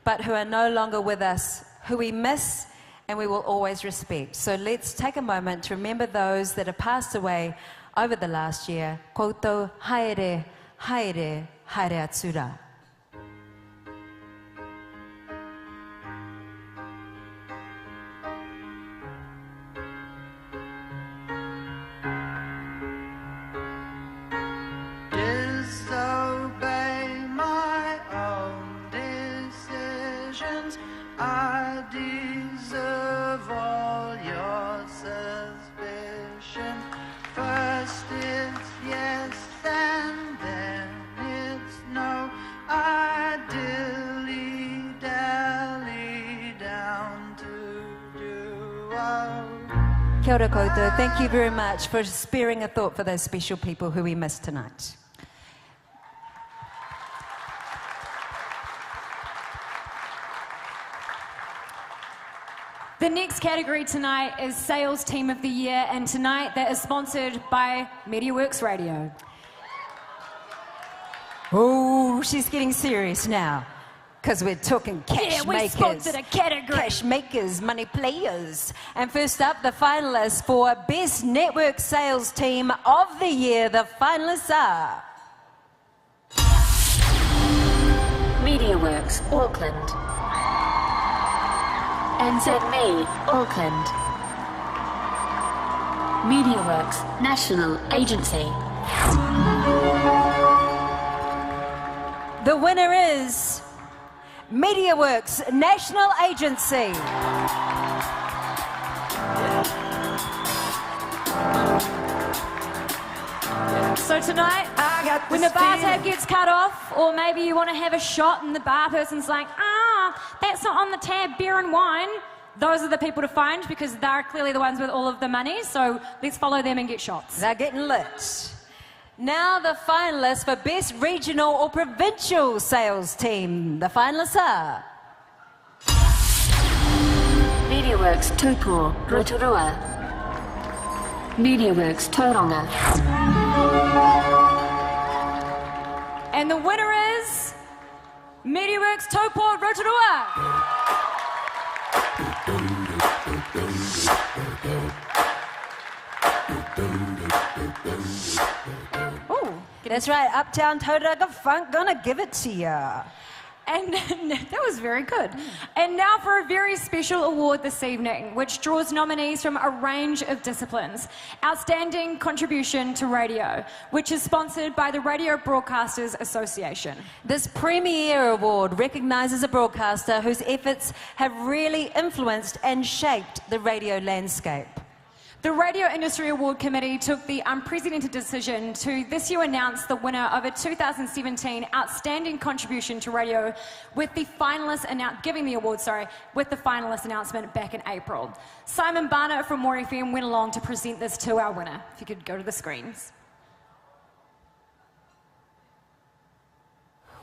but who are no longer with us, who we miss and we will always respect. So let's take a moment to remember those that have passed away over the last year. Koutou haere, haere, haere atura. Disobey my own decisions. I deserve all your suspicion. First it's yes and then it's no. I dilly-dally down to duo. Kia ora koutou. Thank you very much for sparing a thought for those special people who we missed tonight. The next category tonight is Sales Team of the Year, and tonight that is sponsored by MediaWorks Radio. Oh, she's getting serious now, because we're talking cash we makers. sponsored a category. Cash makers, money players. And first up, the finalists for Best Network Sales Team of the Year. The finalists are... MediaWorks, Auckland. NZME, Auckland. MediaWorks, National Agency. The winner is MediaWorks National Agency. So tonight, when the bar tab gets cut off, or maybe you want to have a shot and the bar person's like, that's not on the tab, beer and wine, those are the people to find, because they're clearly the ones with all of the money, so let's follow them and get shots. They're getting lit. Now the finalists for Best Regional or Provincial Sales Team. The finalists are... MediaWorks Tupō, Rotorua. MediaWorks Tauranga. And the winner is MediaWorks Tupō, Rotorua. Oh, that's right, Uptown Tauranga Funk, gonna give it to ya. And that was very good. And now for a very special award this evening, which draws nominees from a range of disciplines. Outstanding Contribution to Radio, which is sponsored by the Radio Broadcasters Association. This premier award recognises a broadcaster whose efforts have really influenced and shaped the radio landscape. The Radio Industry Award Committee took the unprecedented decision to this year announce the winner of a 2017 Outstanding Contribution to Radio, with the finalists with the finalist announcement back in April. Simon Barnett from More FM went along to present this to our winner. If you could go to the screens.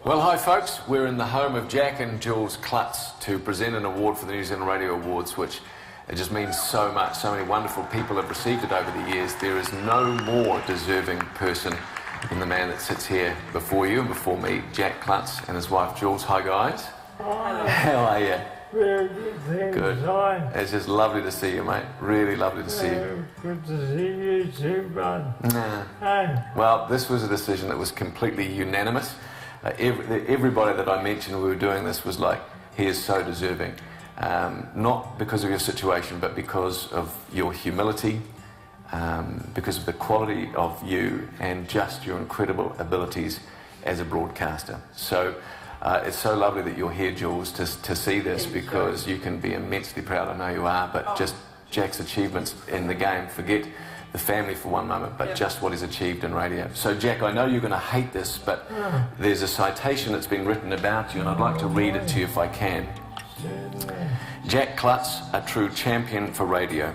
Well, hi folks, we're in the home of Jack and Jules Klutz to present an award for the New Zealand Radio Awards, which it just means so much. So many wonderful people have received it over the years. There is no more deserving person than the man that sits here before you and before me, Jack Klutz, and his wife Jules. Hi guys. Hi. How are you? Very good, thanks. Good. Hi. It's just lovely to see you, mate. Really lovely to see you. Good to see you too, bud. Hey. Well, this was a decision that was completely unanimous. Everybody that I mentioned we were doing this was like, he is so deserving. Not because of your situation, but because of your humility, because of the quality of you and just your incredible abilities as a broadcaster. So it's so lovely that you're here, Jules, to see this, because you can be immensely proud. I know you are, but just Jack's achievements in the game, forget the family for one moment, but just what he's achieved in radio. So Jack, I know you're going to hate this, but there's a citation that's been written about you, and I'd like to read it to you if I can. Jack Klutz, a true champion for radio.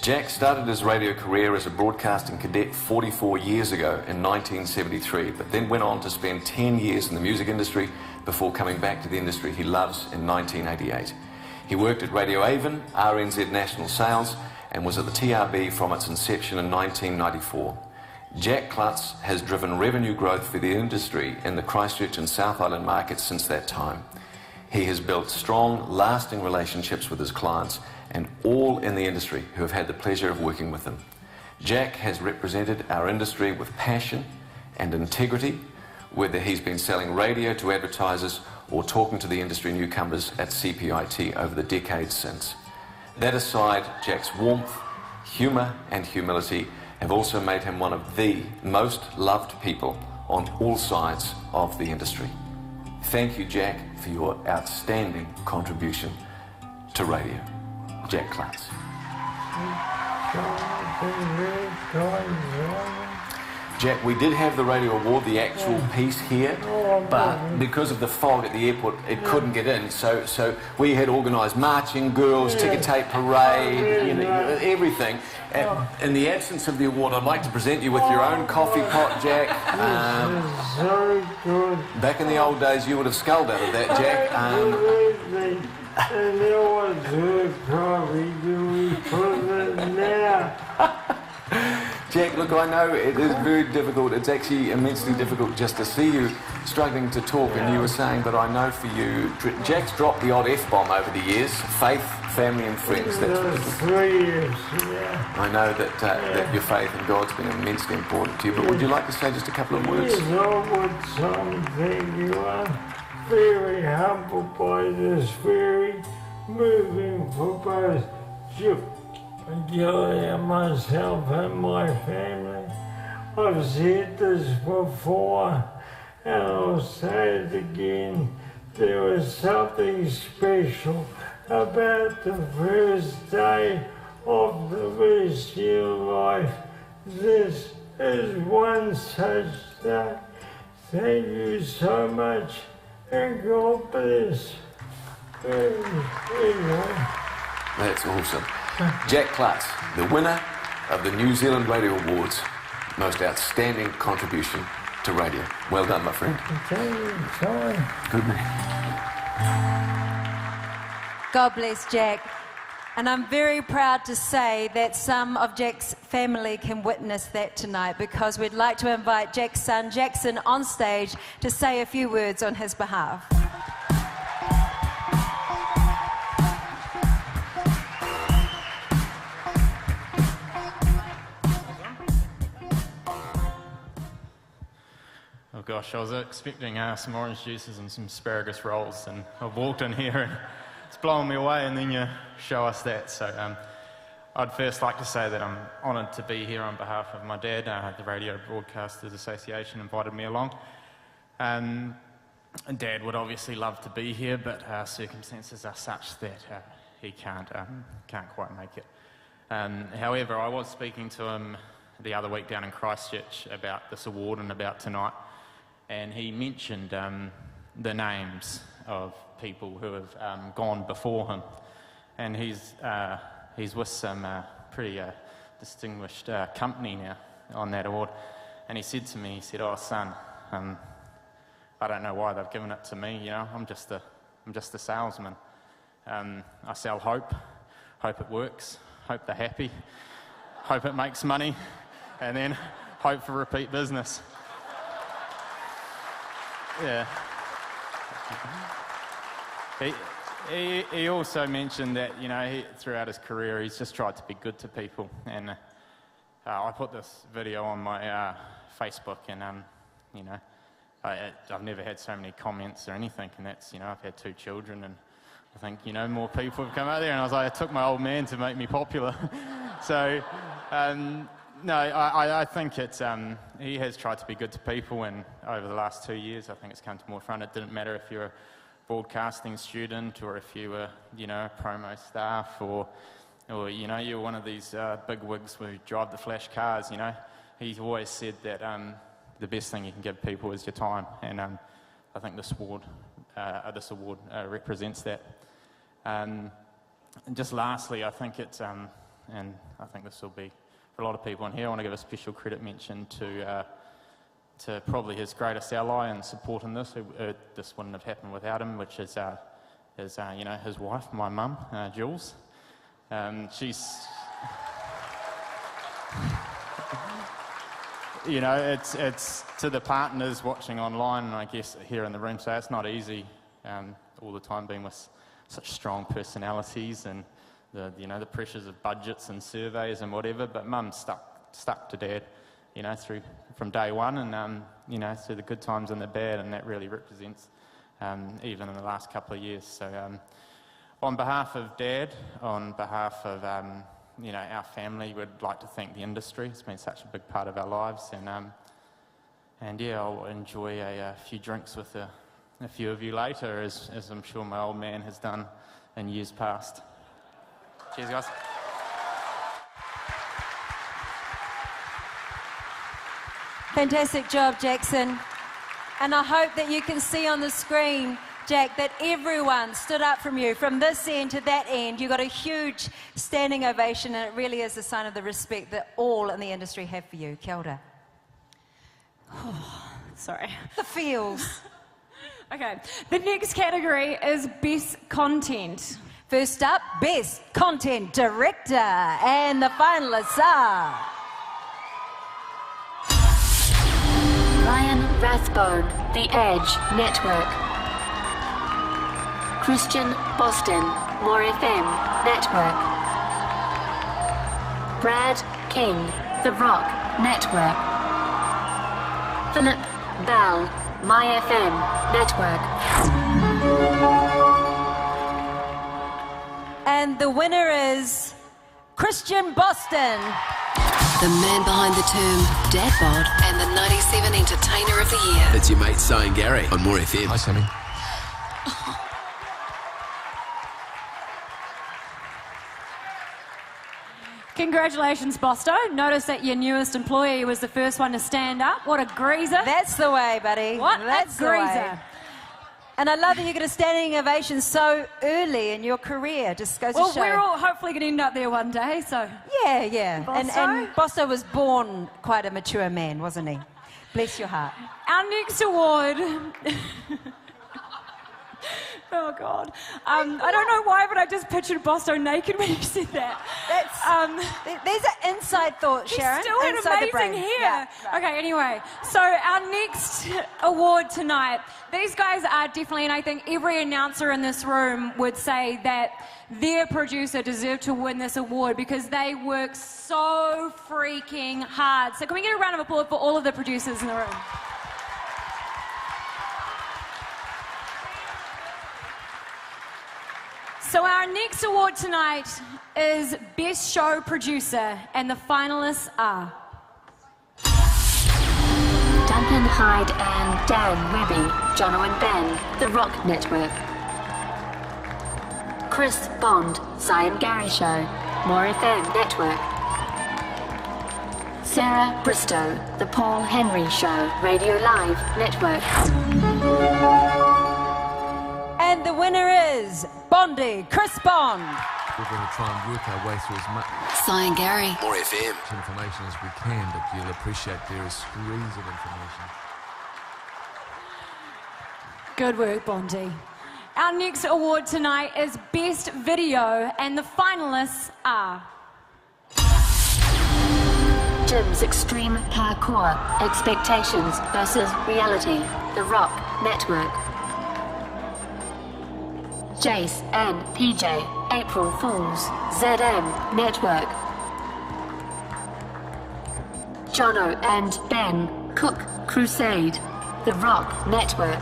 Jack started his radio career as a broadcasting cadet 44 years ago in 1973, but then went on to spend 10 years in the music industry before coming back to the industry he loves in 1988. He worked at Radio Avon, RNZ National Sales, and was at the TRB from its inception in 1994. Jack Klutz has driven revenue growth for the industry in the Christchurch and South Island markets since that time. He has built strong, lasting relationships with his clients and all in the industry who have had the pleasure of working with him. Jack has represented our industry with passion and integrity, whether he's been selling radio to advertisers or talking to the industry newcomers at CPIT over the decades since. That aside, Jack's warmth, humour and humility have also made him one of the most loved people on all sides of the industry. Thank you, Jack, for your outstanding contribution to radio. Jack Clartz. Jack, we did have the radio award, the actual piece here, but because of the fog at the airport, it couldn't get in. So we had organised marching girls, ticker tape parade, you know, everything. In the absence of the award, I'd like to present you with your own coffee pot, Jack. So good. Back in the old days, you would have sculled out of that, Jack. And there was her coffee, do we put it now? Jack, look, I know it is very difficult. It's actually immensely difficult just to see you struggling to talk, and you were saying, but I know for you, Jack's dropped the odd F-bomb over the years. Faith, family and friends. That's 3 years, yeah. I know that your faith in God's been immensely important to you, but would you like to say just a couple of words? Yes, I would thank you. I'm very humbled by this very moving for both Gilly and myself and my family. I've said this before and I'll say it again. There was something special about the first day of the rest of your life. This is one such day. Thank you so much and God bless. That's awesome. Jack Clartz, the winner of the New Zealand Radio Awards, most outstanding contribution to radio. Well done, my friend. Good man. God bless Jack. And I'm very proud to say that some of Jack's family can witness that tonight, because we'd like to invite Jack's son Jackson on stage to say a few words on his behalf. Oh gosh, I was expecting some orange juices and some asparagus rolls, and I've walked in here and it's blowing me away, and then you show us that. So I'd first like to say that I'm honoured to be here on behalf of my dad. The Radio Broadcasters Association invited me along. And Dad would obviously love to be here, but circumstances are such that he can't quite make it. However, I was speaking to him the other week down in Christchurch about this award and about tonight, and he mentioned the names of people who have gone before him, and he's with some pretty distinguished company now on that award. And he said to me, he said, "Oh son, I don't know why they've given it to me. You know, I'm just a salesman. I sell hope it works, hope they're happy, hope it makes money, and then hope for repeat business." Yeah. He also mentioned that, you know, throughout his career he's just tried to be good to people, and I put this video on my Facebook, and you know, I've never had so many comments or anything, and that's, you know, I've had 2 children, and I think, you know, more people have come out there, and I was like, it took my old man to make me popular. So no, I think it's he has tried to be good to people, and over the last 2 years I think it's come to more front. It didn't matter if you're a broadcasting student or if you were, you know, promo staff, or you know, you're one of these big wigs who drive the flash cars. You know, he's always said that the best thing you can give people is your time, and I think this award represents that. And just lastly, I think it's and I think this will be for a lot of people in here, I want to give a special credit mention to probably his greatest ally and support in this. This wouldn't have happened without him, which is you know, his wife, my mum, Jules. She's, you know, it's to the partners watching online, and I guess here in the room, so it's not easy all the time been with such strong personalities and the pressures of budgets and surveys and whatever, but Mum stuck to Dad, through from day one, and through the good times and the bad, and that really represents even in the last couple of years. So on behalf of Dad, on behalf of our family, we'd like to thank the industry. It's been such a big part of our lives, and I'll enjoy a few drinks with a few of you later, as I'm sure my old man has done in years past. Cheers, guys. Fantastic job, Jackson. And I hope that you can see on the screen, Jack, that everyone stood up from you, from this end to that end. You got a huge standing ovation, and it really is a sign of the respect that all in the industry have for you. Kia ora. Oh, sorry. The feels. Okay, the next category is Best Content. First up, Best Content Director, and the finalists are... Ryan Rathbone, The Edge Network. Christian Boston, More FM Network. Brad King, The Rock Network. Philip Bell, My FM Network. And the winner is Christian Boston. The man behind the term Dad Bod and the 97 Entertainer of the Year. It's your mate, Cyan Gary, on More FM. Hi, Sammy. Congratulations, Bosto. Notice that your newest employee was the first one to stand up. What a greaser. That's the way, buddy. That's a greaser. And I love that you get a standing ovation so early in your career. Just goes to show. Well, we're all hopefully going to end up there one day, so... Yeah. And Bosto was born quite a mature man, wasn't he? Bless your heart. Our next award... Oh, God. I don't know why, but I just pictured Bosto naked when you said that. There's an inside thought, Sharon. He's still had amazing hair. Yeah, right. Okay, anyway. So our next award tonight, these guys are definitely, and I think every announcer in this room would say that their producer deserved to win this award because they work so freaking hard. So can we get a round of applause for all of the producers in the room? So our next award tonight is Best Show Producer, and the finalists are... Duncan Hyde and Dan Webby, Jono and Ben, The Rock Network. Chris Bond, Cyan Gary Show, More FM Network. Sarah Bristow, The Paul Henry Show, Radio Live Network. And the winner is Bondi, Chris Bond. We're going to try and work our way through as much Cyan Gary, More FM information as we can, but you'll appreciate there is screens of information. Good work, Bondi. Our next award tonight is Best Video, and the finalists are... Jim's Extreme Parkour, Expectations versus Reality, The Rock Network. Jace and PJ, April Fools, ZM Network. Jono and Ben, Cook Crusade, The Rock Network.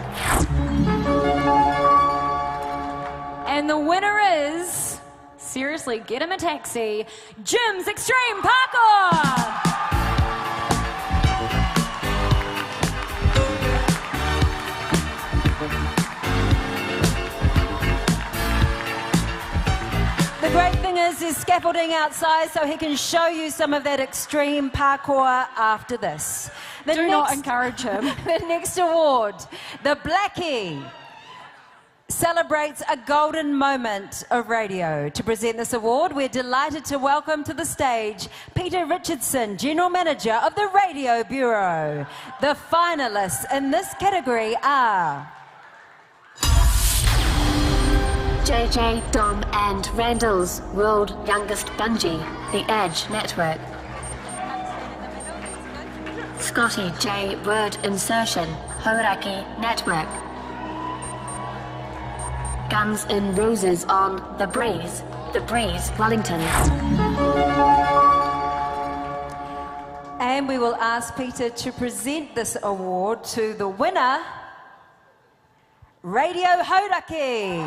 And the winner is... Seriously, get him a taxi. Jim's Extreme Parkour! The great thing is there's scaffolding outside so he can show you some of that extreme parkour after this. Do not encourage him. The next award, the Blackie, celebrates a golden moment of radio. To present this award, we're delighted to welcome to the stage Peter Richardson, General Manager of the Radio Bureau. The finalists in this category are... JJ, Dom and Randall's World Youngest Bungee, The Edge Network. Scotty J. Word Insertion, Hauraki Network. Guns N' Roses on The Breeze, Wellington. And we will ask Peter to present this award to the winner, Radio Hauraki.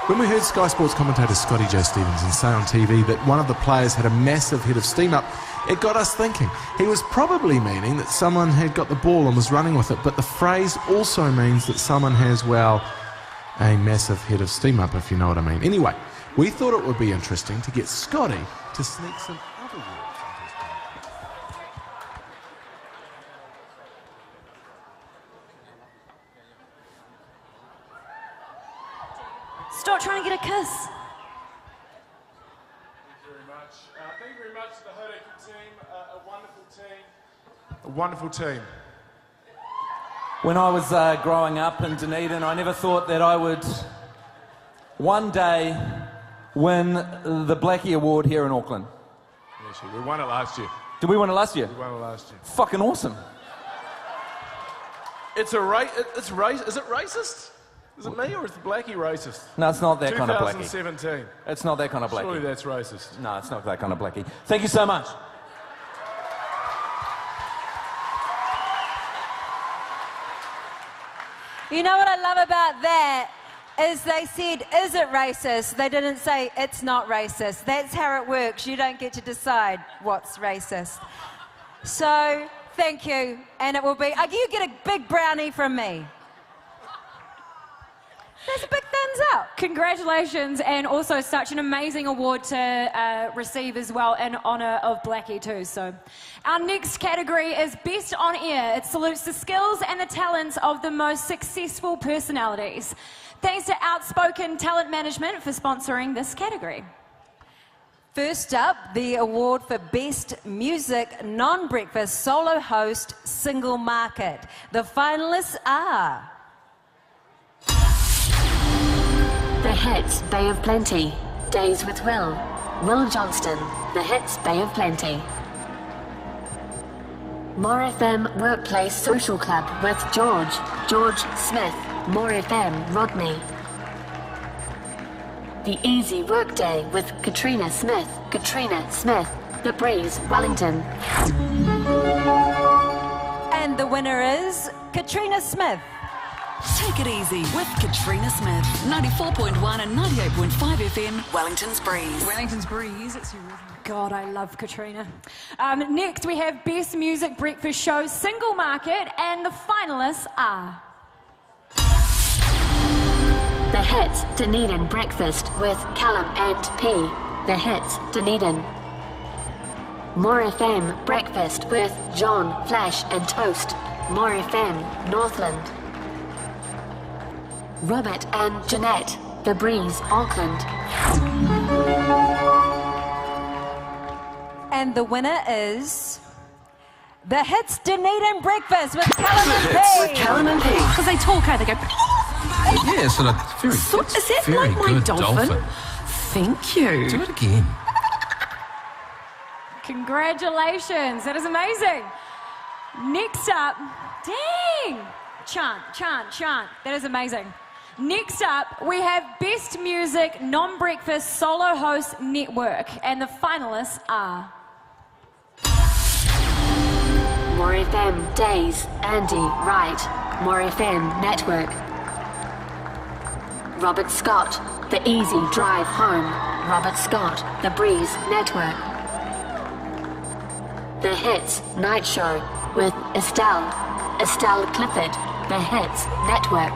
When we heard Sky Sports commentator Scotty J. Stevenson say on TV that one of the players had a massive head of steam up, it got us thinking. He was probably meaning that someone had got the ball and was running with it, but the phrase also means that someone has, well, a massive head of steam up, if you know what I mean. Anyway, we thought it would be interesting to get Scotty to sneak some other words. Stop trying to get a kiss. Thank you very much. Thank you very much to the Hauraki team. A wonderful team. A wonderful team. When I was growing up in Dunedin, I never thought that I would one day win the Blackie Award here in Auckland. Yes, we won it last year. Did we win it last year? We won it last year. Fucking awesome. It's it's race. Is it racist? Is it me or is the Blackie racist? No, it's not that kind of Blackie. 2017. It's not that kind of Blackie. Surely that's racist. No, it's not that kind of Blackie. Thank you so much. You know what I love about that is they said, is it racist? They didn't say it's not racist. That's how it works. You don't get to decide what's racist. So, thank you. And it will be, you get a big brownie from me. There's a big thumbs up. Congratulations, and also such an amazing award to receive as well in honour of Blackie too. So, our next category is Best on Air. It salutes the skills and the talents of the most successful personalities. Thanks to Outspoken Talent Management for sponsoring this category. First up, the award for Best Music Non-Breakfast Solo Host Single Market. The finalists are... The Hits, Bay of Plenty. Days with Will Johnston. The Hits, Bay of Plenty. More FM Workplace Social Club with George Smith. More FM Rodney. The Easy Workday with Katrina Smith. The Breeze, Wellington. And the winner is Katrina Smith. Take it easy with Katrina Smith. 94.1 and 98.5 FM, Wellington's Breeze. Wellington's Breeze, it's your rhythm. God, I love Katrina. Next, we have Best Music Breakfast Show Single Market, and the finalists are... The Hits, Dunedin Breakfast with Callum and P. The Hits, Dunedin. More FM Breakfast with John, Flash and Toast. More FM, Northland. Robert and Jeanette, The Breeze, Auckland. And the winner is... The Hits Dunedin Breakfast with Callum and P. Because they talk, they go... Yeah, so like very Is that very like my good dolphin? Thank you. Do it again. Congratulations, that is amazing. Next up, dang, chant, that is amazing. Next up, we have Best Music Non-Breakfast Solo Host Network, and the finalists are... More FM Days, Andy Wright. More FM Network. Robert Scott, The Easy Drive Home. Robert Scott, The Breeze Network. The Hits Night Show with Estelle Clifford. The Hits Network.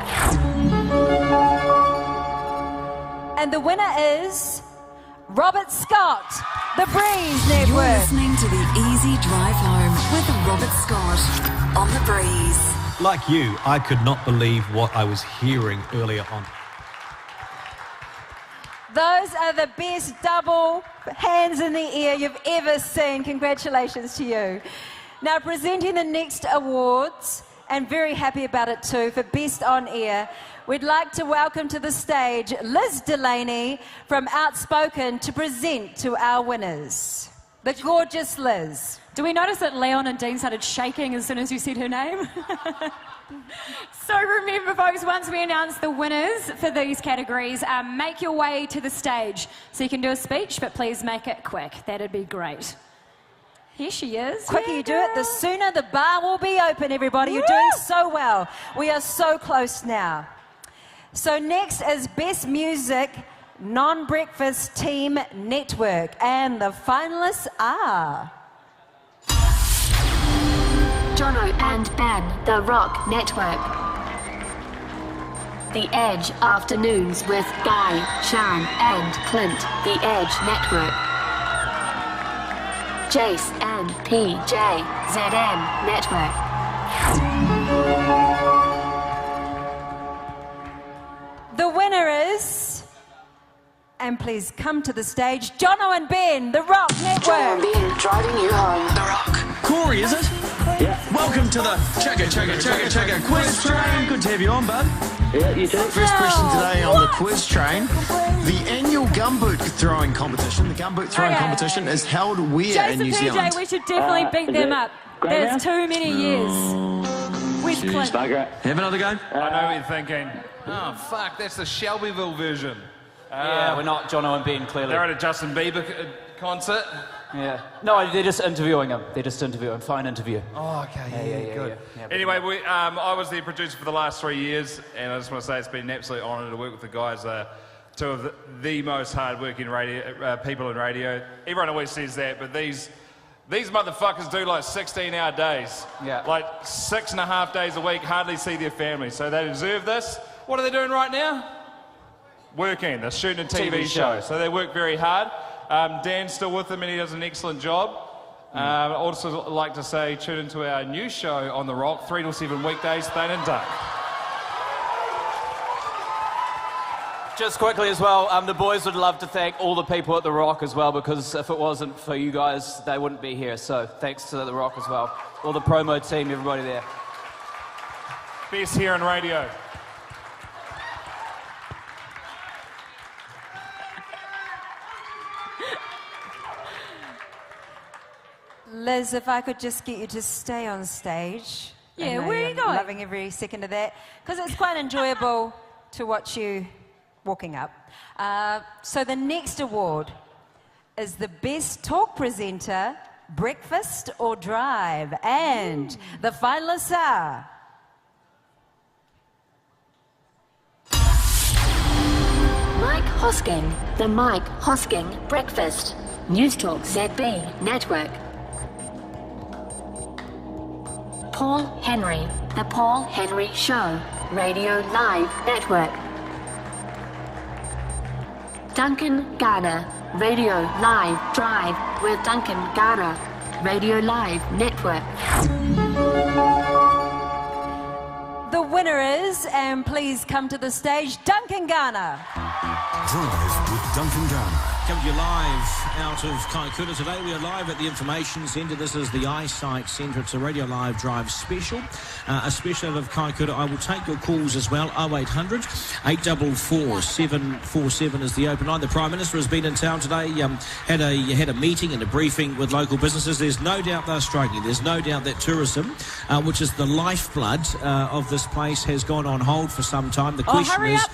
And the winner is Robert Scott, The Breeze Network. You're listening to the Easy Drive Home with Robert Scott on The Breeze. Like you, I could not believe what I was hearing earlier on. Those are the best double hands in the air you've ever seen. Congratulations to you. Now presenting the next awards, and very happy about it too, for Best On Air, we'd like to welcome to the stage Liz Delaney from Outspoken to present to our winners. The gorgeous Liz. Do we notice that Leon and Dean started shaking as soon as you said her name? So remember, folks, once we announce the winners for these categories, make your way to the stage. So you can do a speech, but please make it quick. That'd be great. Here she is. The quicker you do it, the sooner the bar will be open, everybody. You're doing so well. We are so close now. So next is Best Music Non-Breakfast Team Network. And the finalists are... Jono and Ben, The Rock Network. The Edge Afternoons with Guy, Sharon and Clint, The Edge Network. Jace and PJ, ZM Network. The winner is... And please come to the stage, Jono and Ben, The Rock Network. Jono and Ben, driving you home. The Rock. Corey, is it? Yeah. Welcome to the Chugga Quiz Train. Good to have you on, bud. Yeah, you too. First question today on the quiz train. The annual gumboot throwing competition, competition is held where Jason in New Zealand? PJ, we should definitely beat them up. There's too many years. Where's Clint? Have another go? I know what you're thinking. Oh, fuck, that's the Shelbyville version. Yeah, we're not Jono and Ben, clearly. They're at a Justin Bieber concert. Yeah. No, they're just interviewing him. Phone interview. Oh, okay, Yeah, good. yeah. Anyway, I was the producer for the last 3 years, and I just want to say it's been an absolute honour to work with the guys, two of the most hard-working people in radio. Everyone always says that, but these motherfuckers do like 16-hour days. Yeah. Like 6.5 days a week, hardly see their family, so they deserve this. What are they doing right now? Working. They're shooting a TV show, so they work very hard. Dan's still with them and he does an excellent job. I'd also like to say tune into our new show on The Rock, 3 till 7 weekdays, Thane and Duck. Just quickly as well, the boys would love to thank all the people at The Rock as well, because if it wasn't for you guys, they wouldn't be here. So thanks to The Rock as well. All the promo team, everybody there. Best here in radio. Liz, if I could just get you to stay on stage. Yeah, I know where are you you're going? Loving every second of that, because it's quite enjoyable to watch you walking up. So the next award is the Best Talk Presenter, Breakfast or Drive. And the finalists are... Mike Hosking, The Mike Hosking Breakfast. News Talk ZB Network. Paul Henry, The Paul Henry Show, Radio Live Network. Duncan Garner, Radio Live Drive with Duncan Garner, Radio Live Network. The winner is, and please come to the stage, Duncan Garner. Drive with Duncan Garner. Coming to you live out of Kaikoura today. We are live at the Information Centre. This is the Eyesight Centre. It's a Radio Live Drive special. A special of Kaikoura. I will take your calls as well. 0800 844 747 is the open line. The Prime Minister has been in town today. Had a meeting and a briefing with local businesses. There's no doubt they're struggling. There's no doubt that tourism, which is the lifeblood of this place, has gone on hold for some time. The question is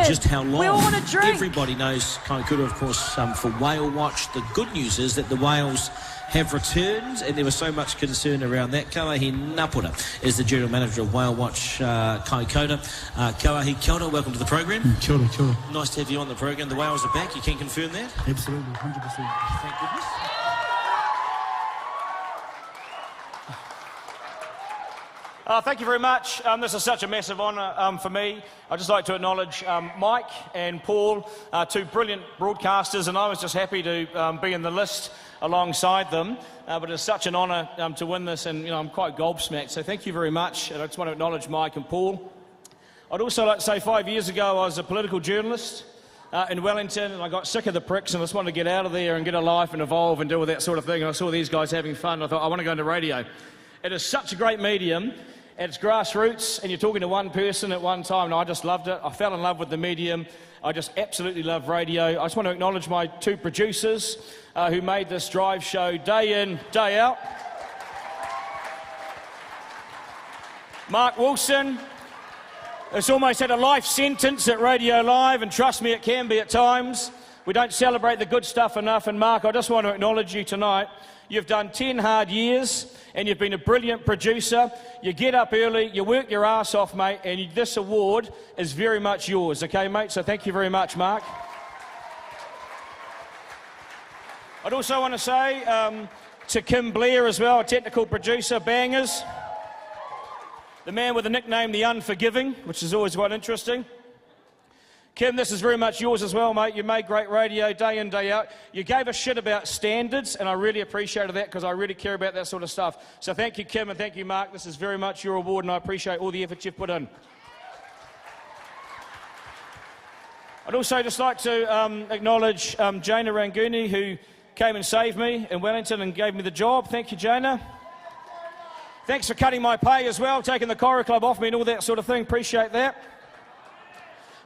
just how long. We all want to drink. Everybody knows Kaikoura, of course, for whale watch. The good news is that the whales have returned, and there was so much concern around that. Kauahi Napura is the General Manager of Whale Watch Kaikoura. Kauahi, kia ora, welcome to the program. Kia ora, kia ora. Nice to have you on the program. The whales are back, you can confirm that? Absolutely, 100%. Thank goodness. Thank you very much. This is such a massive honour for me. I'd just like to acknowledge Mike and Paul, two brilliant broadcasters, and I was just happy to be in the list alongside them. But it's such an honour to win this, and I'm quite gobsmacked, so thank you very much. And I just want to acknowledge Mike and Paul. I'd also like to say 5 years ago I was a political journalist in Wellington, and I got sick of the pricks and I just wanted to get out of there and get a life and evolve and do all that sort of thing. And I saw these guys having fun, and I thought, I want to go into radio. It is such a great medium. It's grassroots, and you're talking to one person at one time, and I just loved it. I fell in love with the medium. I just absolutely love radio. I just want to acknowledge my two producers who made this drive show day in, day out. Mark Wilson, has almost had a life sentence at Radio Live, and trust me, it can be at times. We don't celebrate the good stuff enough, and Mark, I just want to acknowledge you tonight. You've done 10 hard years, and you've been a brilliant producer. You get up early, you work your ass off, mate, and this award is very much yours, okay, mate? So thank you very much, Mark. I'd also want to say to Kim Blair as well, a technical producer, Bangers. The man with the nickname The Unforgiving, which is always quite interesting. Kim, this is very much yours as well, mate. You made great radio day in, day out. You gave a shit about standards, and I really appreciated that because I really care about that sort of stuff. So thank you, Kim, and thank you, Mark. This is very much your award, and I appreciate all the effort you've put in. I'd also just like to acknowledge Jana Ranguni, who came and saved me in Wellington and gave me the job. Thank you, Jana. Thanks for cutting my pay as well, taking the Cora Club off me and all that sort of thing. Appreciate that.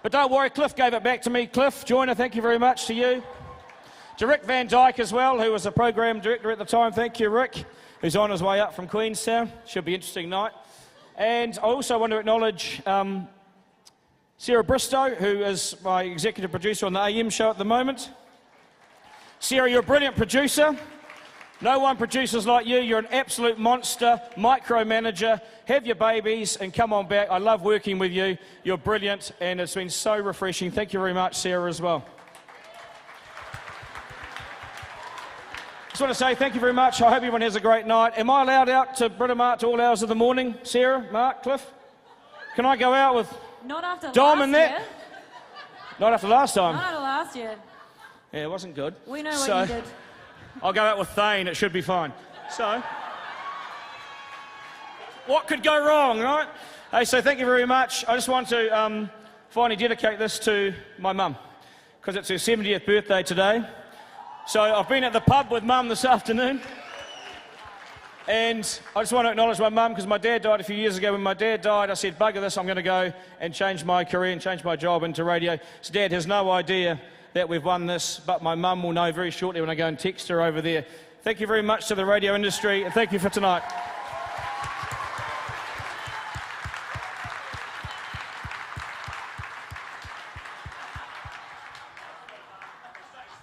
But don't worry, Cliff gave it back to me. Cliff Joyner, thank you very much to you. To Rick Van Dyke as well, who was a program director at the time. Thank you, Rick, who's on his way up from Queenstown. Should be an interesting night. And I also want to acknowledge Sarah Bristow, who is my executive producer on the AM show at the moment. Sarah, you're a brilliant producer. No one produces like you. You're an absolute monster, micromanager. Have your babies and come on back. I love working with you. You're brilliant, and it's been so refreshing. Thank you very much, Sarah, as well. Just want to say thank you very much. I hope everyone has a great night. Am I allowed out to Britomart to all hours of the morning? Sarah, Mark, Cliff? Can I go out with Not after Dom last and that? year. Not after last time. Not after last year. Yeah, it wasn't good. We know what you did. I'll go out with Thane, it should be fine. So, what could go wrong, right? Hey, so thank you very much. I just want to finally dedicate this to my mum, because it's her 70th birthday today. So I've been at the pub with Mum this afternoon, and I just want to acknowledge my mum, because my dad died a few years ago. When my dad died, I said, bugger this, I'm going to go and change my career and change my job into radio. So Dad has no idea that we've won this, but my mum will know very shortly when I go and text her over there. Thank you very much to the radio industry, and thank you for tonight.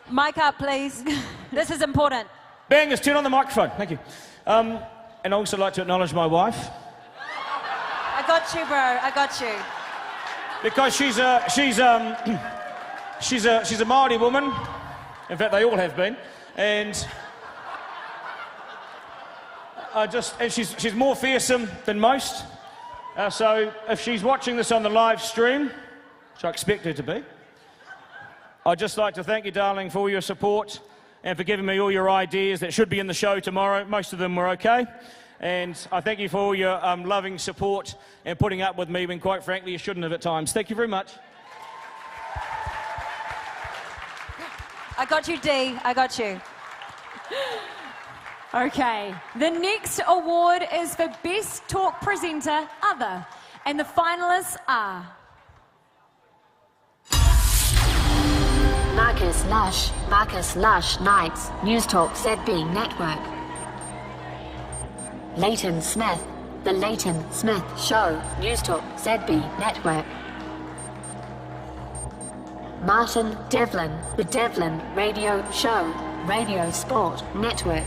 Mic up, please. This is important. Bangers, turn on the microphone. Thank you. And I'd also like to acknowledge my wife. I got you, bro. I got you. Because she's a Māori woman. In fact, they all have been. And she's more fearsome than most. So if she's watching this on the live stream, which I expect her to be, I'd just like to thank you, darling, for all your support and for giving me all your ideas that should be in the show tomorrow. Most of them were okay. And I thank you for all your loving support and putting up with me when, quite frankly, you shouldn't have at times. Thank you very much. I got you, Dee. I got you. Okay, the next award is for Best Talk Presenter Other, and the finalists are Marcus Lush Nights, News Talk ZB Network. Leighton Smith, The Leighton Smith Show, News Talk ZB Network. Martin Devlin, The Devlin Radio Show, Radio Sport Network.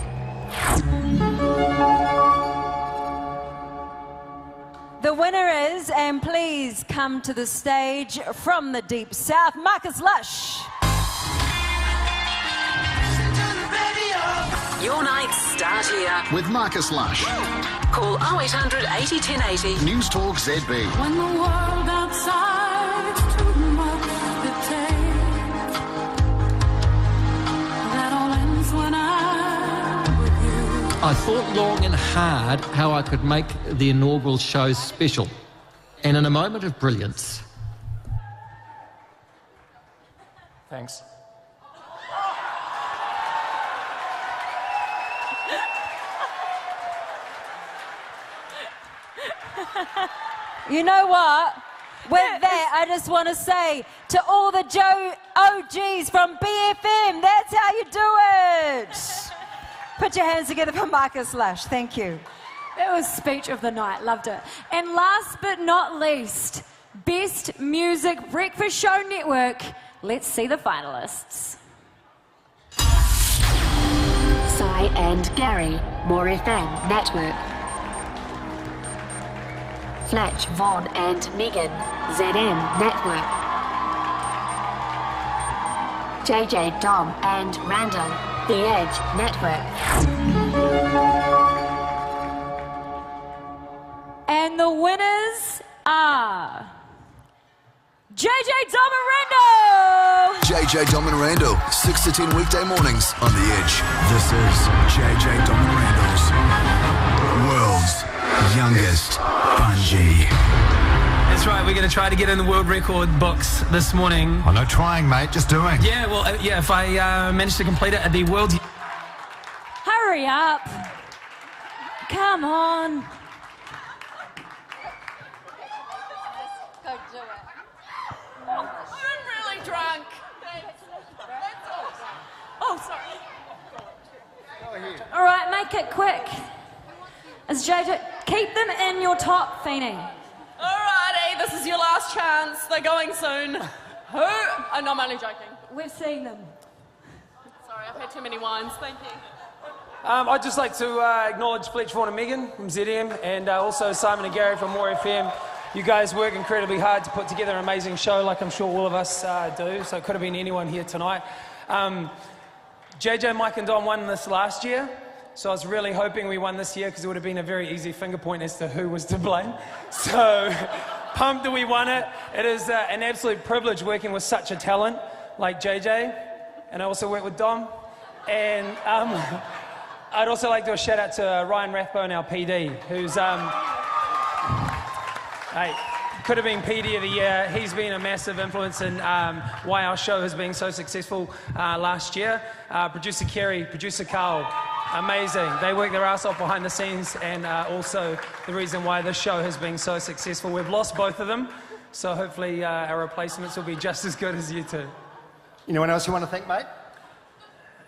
The winner is, and please come to the stage from the Deep South, Marcus Lush. Your nights start here. With Marcus Lush. Call 0800 80 1080. News Talk ZB. When the world outside's too much to take, that all ends when I'm with you. I thought long and hard how I could make the inaugural show special. And in a moment of brilliance... Thanks. You know what? With that, I just want to say to all the Joe OGs from BFM, that's how you do it. Put your hands together for Marcus Lush. Thank you. That was speech of the night. Loved it. And last but not least, Best Music Breakfast Show Network. Let's see the finalists. Cy and Gary, More FM Network. Fletch, Vaughn and Megan, ZM Network. JJ, Dom and Randall, The Edge Network. And the winners are JJ Dom and Randall! JJ Dom and Randall, 6 to 10 weekday mornings on The Edge. This is JJ Dom and Randall's world's youngest bungee. That's right, we're going to try to get in the world record books this morning. Oh, no trying, mate, just doing. Yeah, well, if I manage to complete it at the world... Hurry up. Come on. Go do it. I'm really drunk. Oh, sorry. Go ahead. All right, make it quick. As JJ, keep them in your top, Feeney. Alrighty, this is your last chance. They're going soon. Who? Oh, no, I'm only joking. We've seen them. Sorry, I've had too many wines. Thank you. I'd just like to acknowledge Fletch, Vaughn and Megan from ZM and also Simon and Gary from More FM. You guys work incredibly hard to put together an amazing show like I'm sure all of us do, so it could have been anyone here tonight. JJ, Mike and Don won this last year, so I was really hoping we won this year because it would have been a very easy finger point as to who was to blame. So pumped that we won it. It is an absolute privilege working with such a talent like JJ, and I also work with Dom. And I'd also like to do a shout out to Ryan Rathbone, our PD, who's could have been PD of the year. He's been a massive influence in why our show has been so successful last year. Producer Kerry, producer Carl, amazing. They work their ass off behind the scenes and also the reason why this show has been so successful. We've lost both of them, so hopefully our replacements will be just as good as you two. Anyone else you want to thank, mate?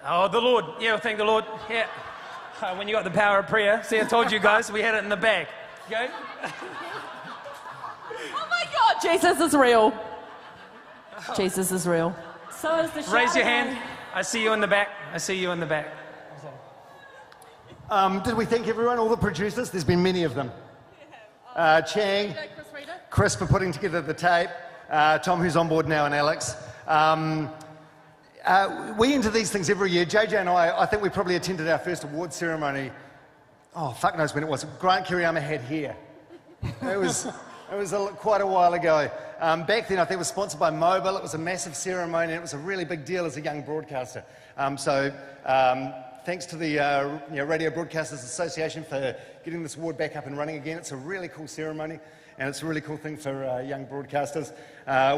Oh, the Lord. Yeah, we'll thank the Lord. Yeah. When you got the power of prayer. See, I told you guys, we had it in the bag. Okay? Oh my God, Jesus is real. Jesus is real. So is the show. Raise your hand. I see you in the back. I see you in the back. Did we thank everyone, all the producers? There's been many of them. Chang, Chris for putting together the tape, Tom who's on board now, and Alex. We enter these things every year. JJ and I think we probably attended our first award ceremony. Oh, fuck knows when it was. Grant Kiriyama had hair. It was quite a while ago. Back then, I think it was sponsored by Mobile. It was a massive ceremony, and it was a really big deal as a young broadcaster. Thanks to the Radio Broadcasters Association for getting this award back up and running again. It's a really cool ceremony, and it's a really cool thing for young broadcasters.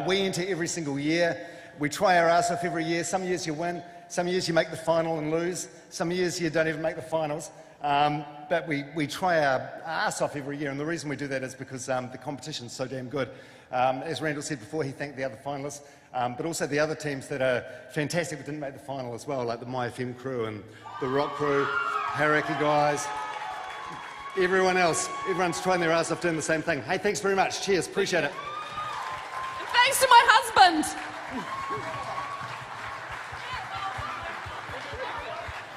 We enter every single year. We try our ass off every year. Some years you win, some years you make the final and lose, some years you don't even make the finals. But we try our ass off every year, and the reason we do that is because the competition's so damn good. As Randall said before, he thanked the other finalists, but also the other teams that are fantastic but didn't make the final as well, like the My FM crew and the Rock crew, Haraki guys, everyone else. Everyone's trying their ass off doing the same thing. Hey, thanks very much. Cheers, appreciate it. And thanks to my husband.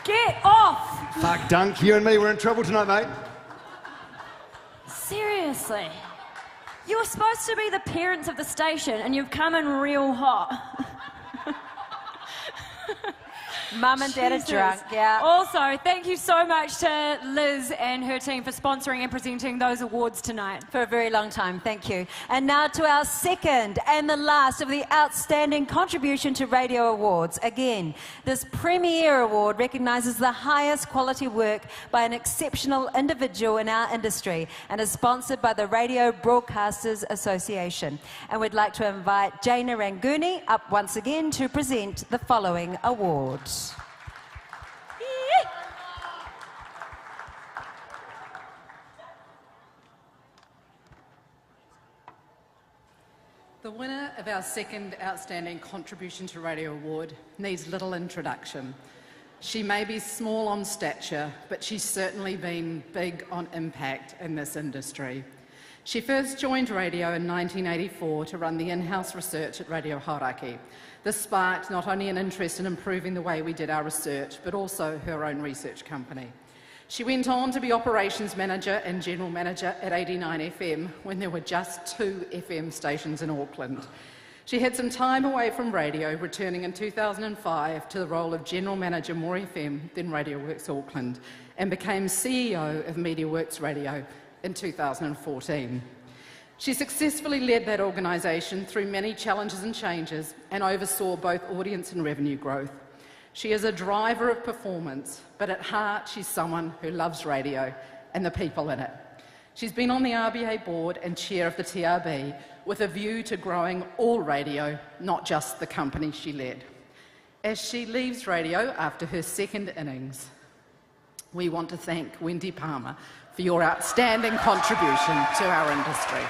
Get off! Fuck, Dunk, you and me, we're in trouble tonight, mate. Seriously. You were supposed to be the parents of the station and you've come in real hot. Mum and Dad are drunk, yeah. Also, thank you so much to Liz and her team for sponsoring and presenting those awards tonight. For a very long time, thank you. And now to our second and the last of the Outstanding Contribution to Radio Awards. Again, this premier award recognises the highest quality work by an exceptional individual in our industry and is sponsored by the Radio Broadcasters Association. And we'd like to invite Jaina Ranguni up once again to present the following awards. The winner of our second Outstanding Contribution to Radio Award needs little introduction. She may be small on stature, but she's certainly been big on impact in this industry. She first joined radio in 1984 to run the in-house research at Radio Hauraki. This sparked not only an interest in improving the way we did our research, but also her own research company. She went on to be operations manager and general manager at 89 FM when there were just 2 FM stations in Auckland. She had some time away from radio, returning in 2005 to the role of general manager More FM, then Radio Works Auckland, and became CEO of MediaWorks Radio in 2014. She successfully led that organisation through many challenges and changes and oversaw both audience and revenue growth. She is a driver of performance, but at heart she's someone who loves radio and the people in it. She's been on the RBA board and chair of the TRB with a view to growing all radio, not just the company she led. As she leaves radio after her second innings, we want to thank Wendy Palmer for your outstanding contribution to our industry.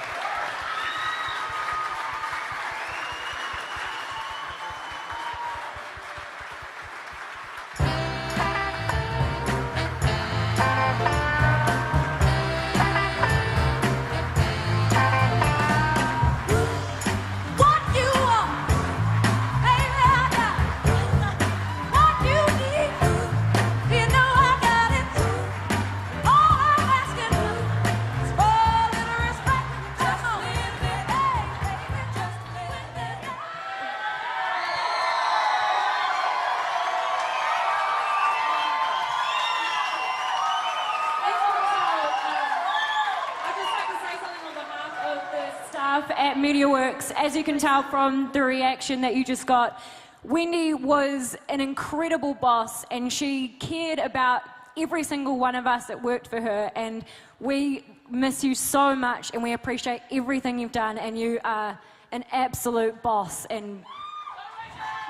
At MediaWorks, as you can tell from the reaction that you just got, Wendy was an incredible boss and she cared about every single one of us that worked for her, and we miss you so much and we appreciate everything you've done, and you are an absolute boss and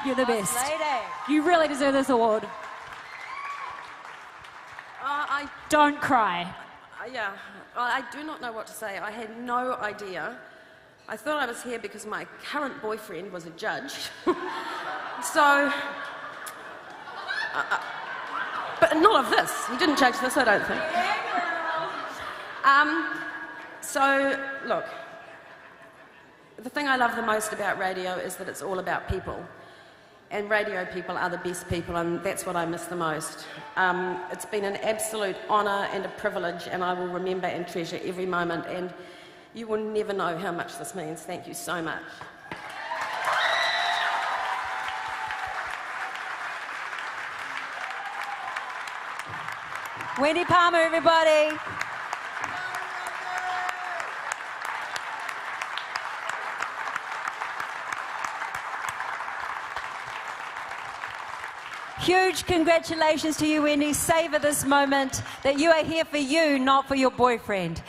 you're the best. You really deserve this award. Don't cry. Yeah, I do not know what to say. I had no idea. I thought I was here because my current boyfriend was a judge. So, but not of this. He didn't judge this, I don't think. So, look, the thing I love the most about radio is that it's all about people. And radio people are the best people, and that's what I miss the most. It's been an absolute honour and a privilege, and I will remember and treasure every moment, and you will never know how much this means. Thank you so much. Wendy Palmer, everybody. Huge congratulations to you, Wendy. Savour this moment that you are here for you, not for your boyfriend.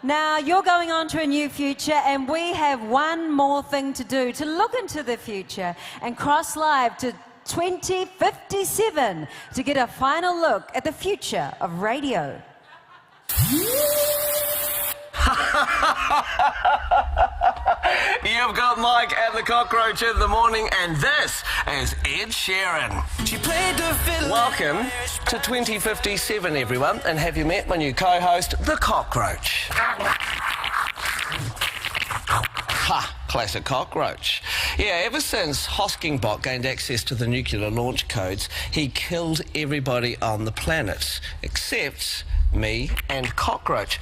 Now, you're going on to a new future, and we have one more thing to do, to look into the future and cross live to 2057 to get a final look at the future of radio. You've got Mike and the Cockroach in the morning, and this is Ed Sheeran. She played the fiddle. Welcome to 2057, everyone, and have you met my new co-host, the Cockroach? Ha! Classic Cockroach. Yeah, ever since Hoskingbot gained access to the nuclear launch codes, he killed everybody on the planet, except me and Cockroach.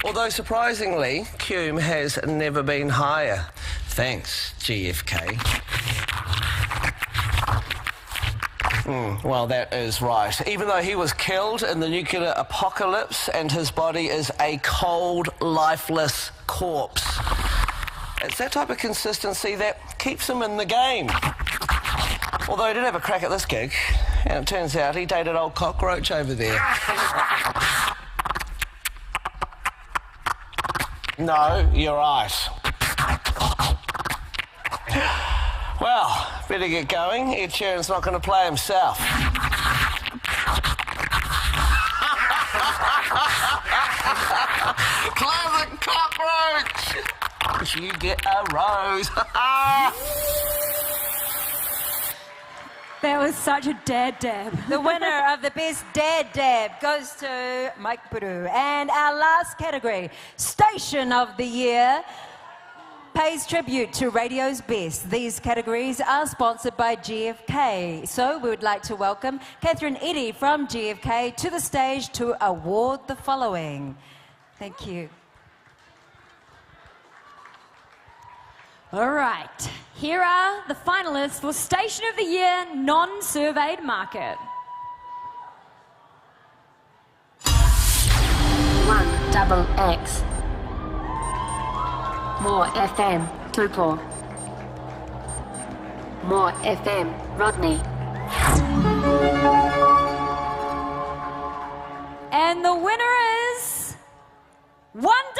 Although, surprisingly, Cume has never been higher. Thanks, GFK. Well, that is right. Even though he was killed in the nuclear apocalypse and his body is a cold, lifeless corpse. It's that type of consistency that keeps him in the game. Although he did have a crack at this gig, and it turns out he dated old Cockroach over there. No, you're right. Well, better get going. Ed Sheeran's not going to play himself. Classic Cockroach! You get a rose. That was such a dad dab. The winner of the best dad dab goes to Mike Puru. And our last category, Station of the Year, pays tribute to radio's best. These categories are sponsored by GFK. So we would like to welcome Catherine Eddy from GFK to the stage to award the following. Thank you. All right, here are the finalists for Station of the Year non-surveyed market. 1XX. More FM, Tupor. More FM, Rodney. And the winner is 1XX.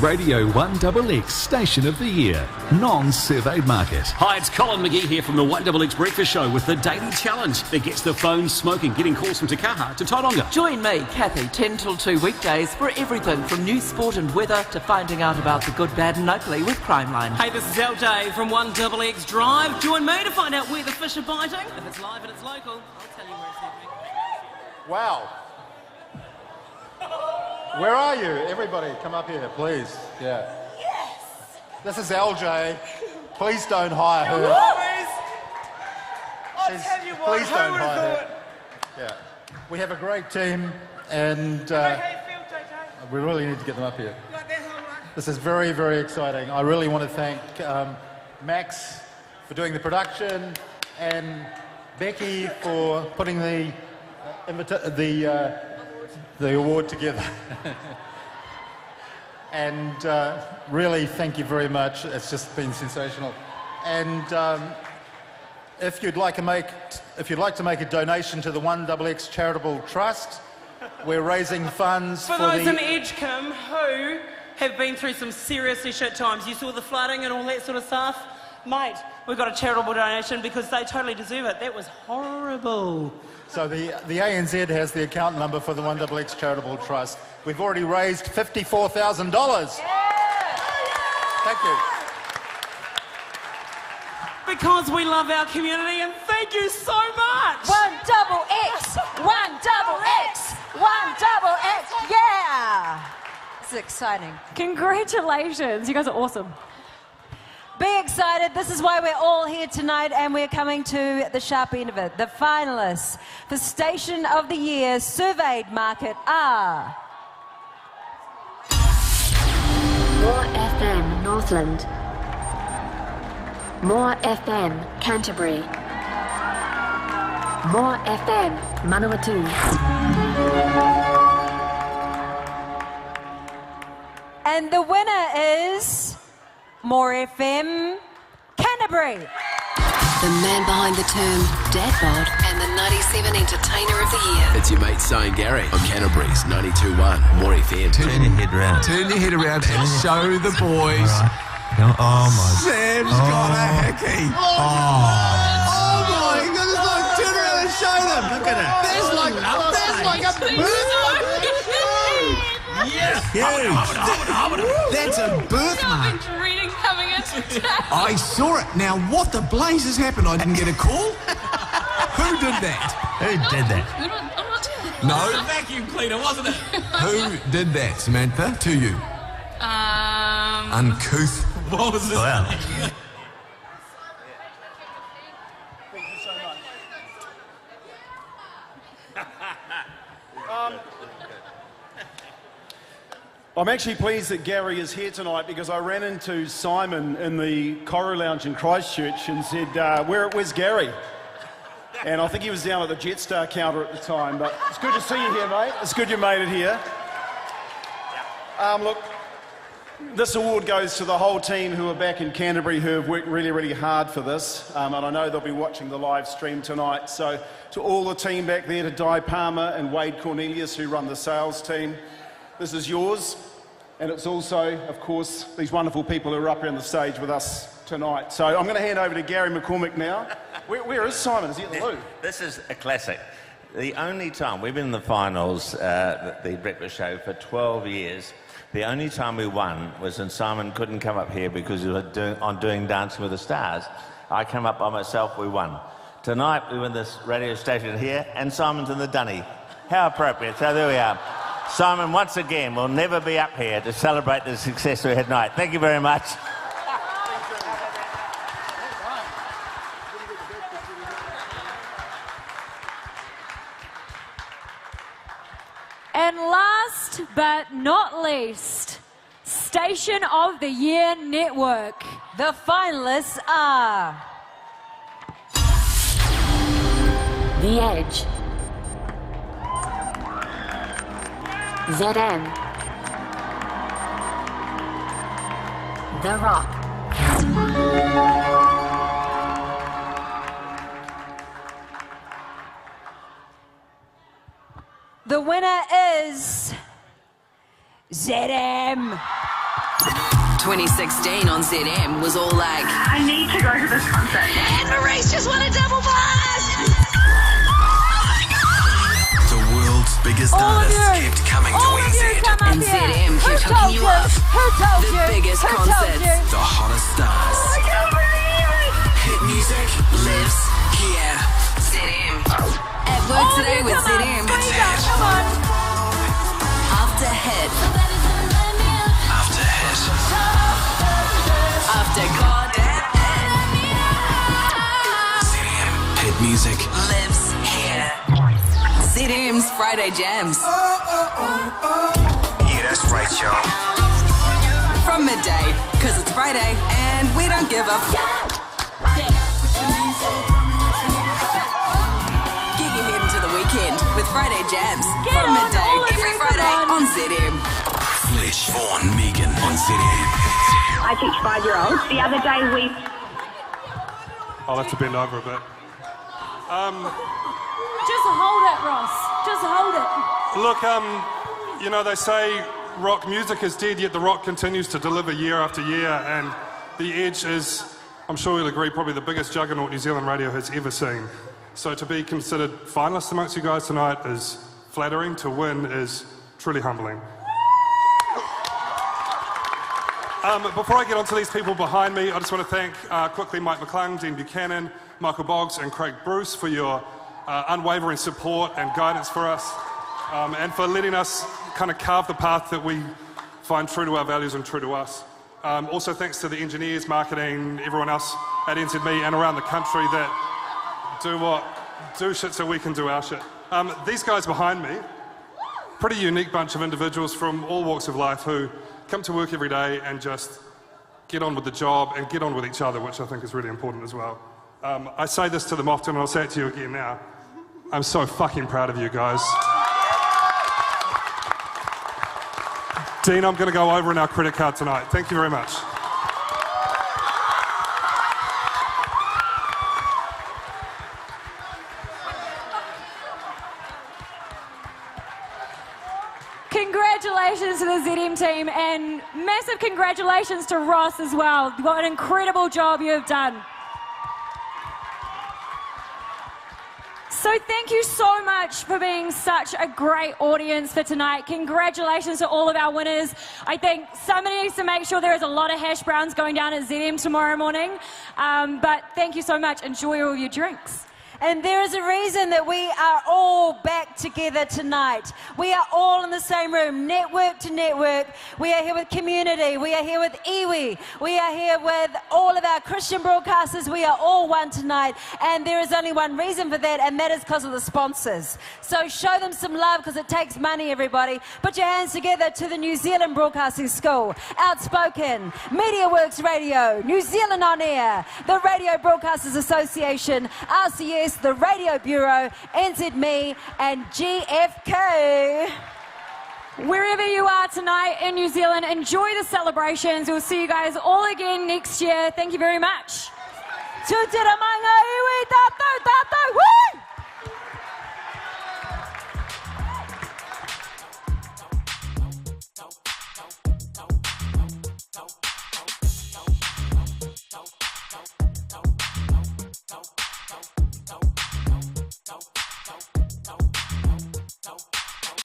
Radio 1XX Station of the Year, non-surveyed market. Hi, it's Colin McGee here from the 1XX Breakfast Show with the Daily Challenge that gets the phone smoking, getting calls from Te Kaha to Tauranga. Join me, Kathy, 10 till 2 weekdays for everything from news, sport and weather to finding out about the good, bad and ugly with Crime Line. Hey, this is LJ from 1XX Drive. Join me to find out where the fish are biting. If it's live and it's local, I'll tell you where it's happening. Wow. Where are you? Everybody, come up here, please. Yeah. Yes! This is LJ. Please don't hire her. I'll tell you what, please don't hire her. it? Yeah. We have a great team, and we really need to get them up here. This is very, very exciting. I really want to thank Max for doing the production, and Becky for putting the award together. And really, thank you very much. It's just been sensational. And if you'd like to make a donation to the 1XX Charitable Trust, we're raising funds for those in Edgecombe who have been through some seriously shit times. You saw the flooding and all that sort of stuff. Mate, we've got a charitable donation because they totally deserve it. That was horrible. So the ANZ has the account number for the 1XX Charitable Trust. We've already raised $54,000. Thank you. Because we love our community, and thank you so much. 1XX, 1XX, 1XX, yeah! This is exciting. Congratulations, you guys are awesome. Be excited. This is why we're all here tonight, and we're coming to the sharp end of it. The finalists for Station of the Year surveyed market are More FM, Northland. More FM, Canterbury. More FM, Manawatu. And the winner is More FM, Canterbury. The man behind the term Dad Bod and the 97 Entertainer of the Year. It's your mate, Sian Gary, on Canterbury's 92.1 More FM. Turn your head around. Turn your head around and show the boys. Oh my. Sam's got a hickey. Oh my goodness, look, turn around and show them. Look at it. There's like a birthmark. Yes. Huge. That's a birthmark. I've been dreading coming into town. I saw it. Now, what the blazes happened? I didn't get a call. Who did that? Who did that? I'm not doing it. No. It was a vacuum cleaner, wasn't it? Who did that, Samantha, to you? Uncouth. What was it? Wow. I'm actually pleased that Gary is here tonight because I ran into Simon in the Koru Lounge in Christchurch and said, where's Gary? And I think he was down at the Jetstar counter at the time, but it's good to see you here, mate. It's good you made it here. Look, this award goes to the whole team who are back in Canterbury who have worked really, really hard for this, and I know they'll be watching the live stream tonight. So to all the team back there, to Di Palmer and Wade Cornelius who run the sales team, this is yours, and it's also, of course, these wonderful people who are up here on the stage with us tonight. So I'm going to hand over to Gary McCormick now. Where is Simon? Is he at the loo? This is a classic. The only time, we've been in the finals, the breakfast show, for 12 years. The only time we won was when Simon couldn't come up here because he was doing Dancing with the Stars. I came up by myself, we won. Tonight we win this radio station here, and Simon's in the dunny. How appropriate. So there we are. Simon, once again, will never be up here to celebrate the success we had tonight. Thank you very much. And last but not least, Station of the Year Network. The finalists are... The Edge, ZM, The Rock. The winner is... ZM. 2016 on ZM was all like, I need to go to this concert. And Maurice just won a double pass! The world's biggest artists kept coming to EZ. And ZM kept hooking you up. The biggest concerts. The hottest stars. I can't believe it! Hit music lives here. ZM. At work today with ZM. Come on. After hit. After hit. After goddamn ZM. Hit music lives here. ZM's Friday Jams. Yeah, that's right, y'all. From midday, because it's Friday and we don't give a Get your head into the weekend with Friday Jams. From midday, every Friday on ZM. Flesh, Vaughan, Megan on ZM. I teach 5-year-olds. The other day we... I'll have to bend over a bit. Just hold it, Ross. Just hold it. Look, you know, they say rock music is dead, yet the rock continues to deliver year after year, and The Edge is, I'm sure you'll agree, probably the biggest juggernaut New Zealand radio has ever seen. So to be considered finalists amongst you guys tonight is flattering. To win is truly humbling. Before I get onto these people behind me, I just want to thank quickly Mike McClung, Dean Buchanan, Michael Boggs and Craig Bruce for your unwavering support and guidance for us, and for letting us kind of carve the path that we find true to our values and true to us. Also thanks to the engineers, marketing, everyone else at NZME and around the country that do shit so we can do our shit. These guys behind me, pretty unique bunch of individuals from all walks of life who come to work every day and just get on with the job and get on with each other, which I think is really important as well. I say this to them often and I'll say it to you again now. I'm so fucking proud of you guys. Dean, I'm going to go over in our credit card tonight. Thank you very much. Congratulations to the ZM team and massive congratulations to Ross as well. What an incredible job you have done. So thank you so much for being such a great audience for tonight. Congratulations to all of our winners. I think somebody needs to make sure there is a lot of hash browns going down at ZM tomorrow morning. But thank you so much. Enjoy all your drinks. And there is a reason that we are all back together tonight. We are all in the same room, network to network. We are here with community. We are here with iwi. We are here with all of our Christian broadcasters. We are all one tonight. And there is only one reason for that, and that is because of the sponsors. So show them some love because it takes money, everybody. Put your hands together to the New Zealand Broadcasting School, Outspoken, MediaWorks Radio, New Zealand On Air, the Radio Broadcasters Association, RCS, the Radio Bureau, NZME and GFK. Wherever you are tonight in New Zealand, enjoy the celebrations. We'll see you guys all again next year. Thank you very much. Woo!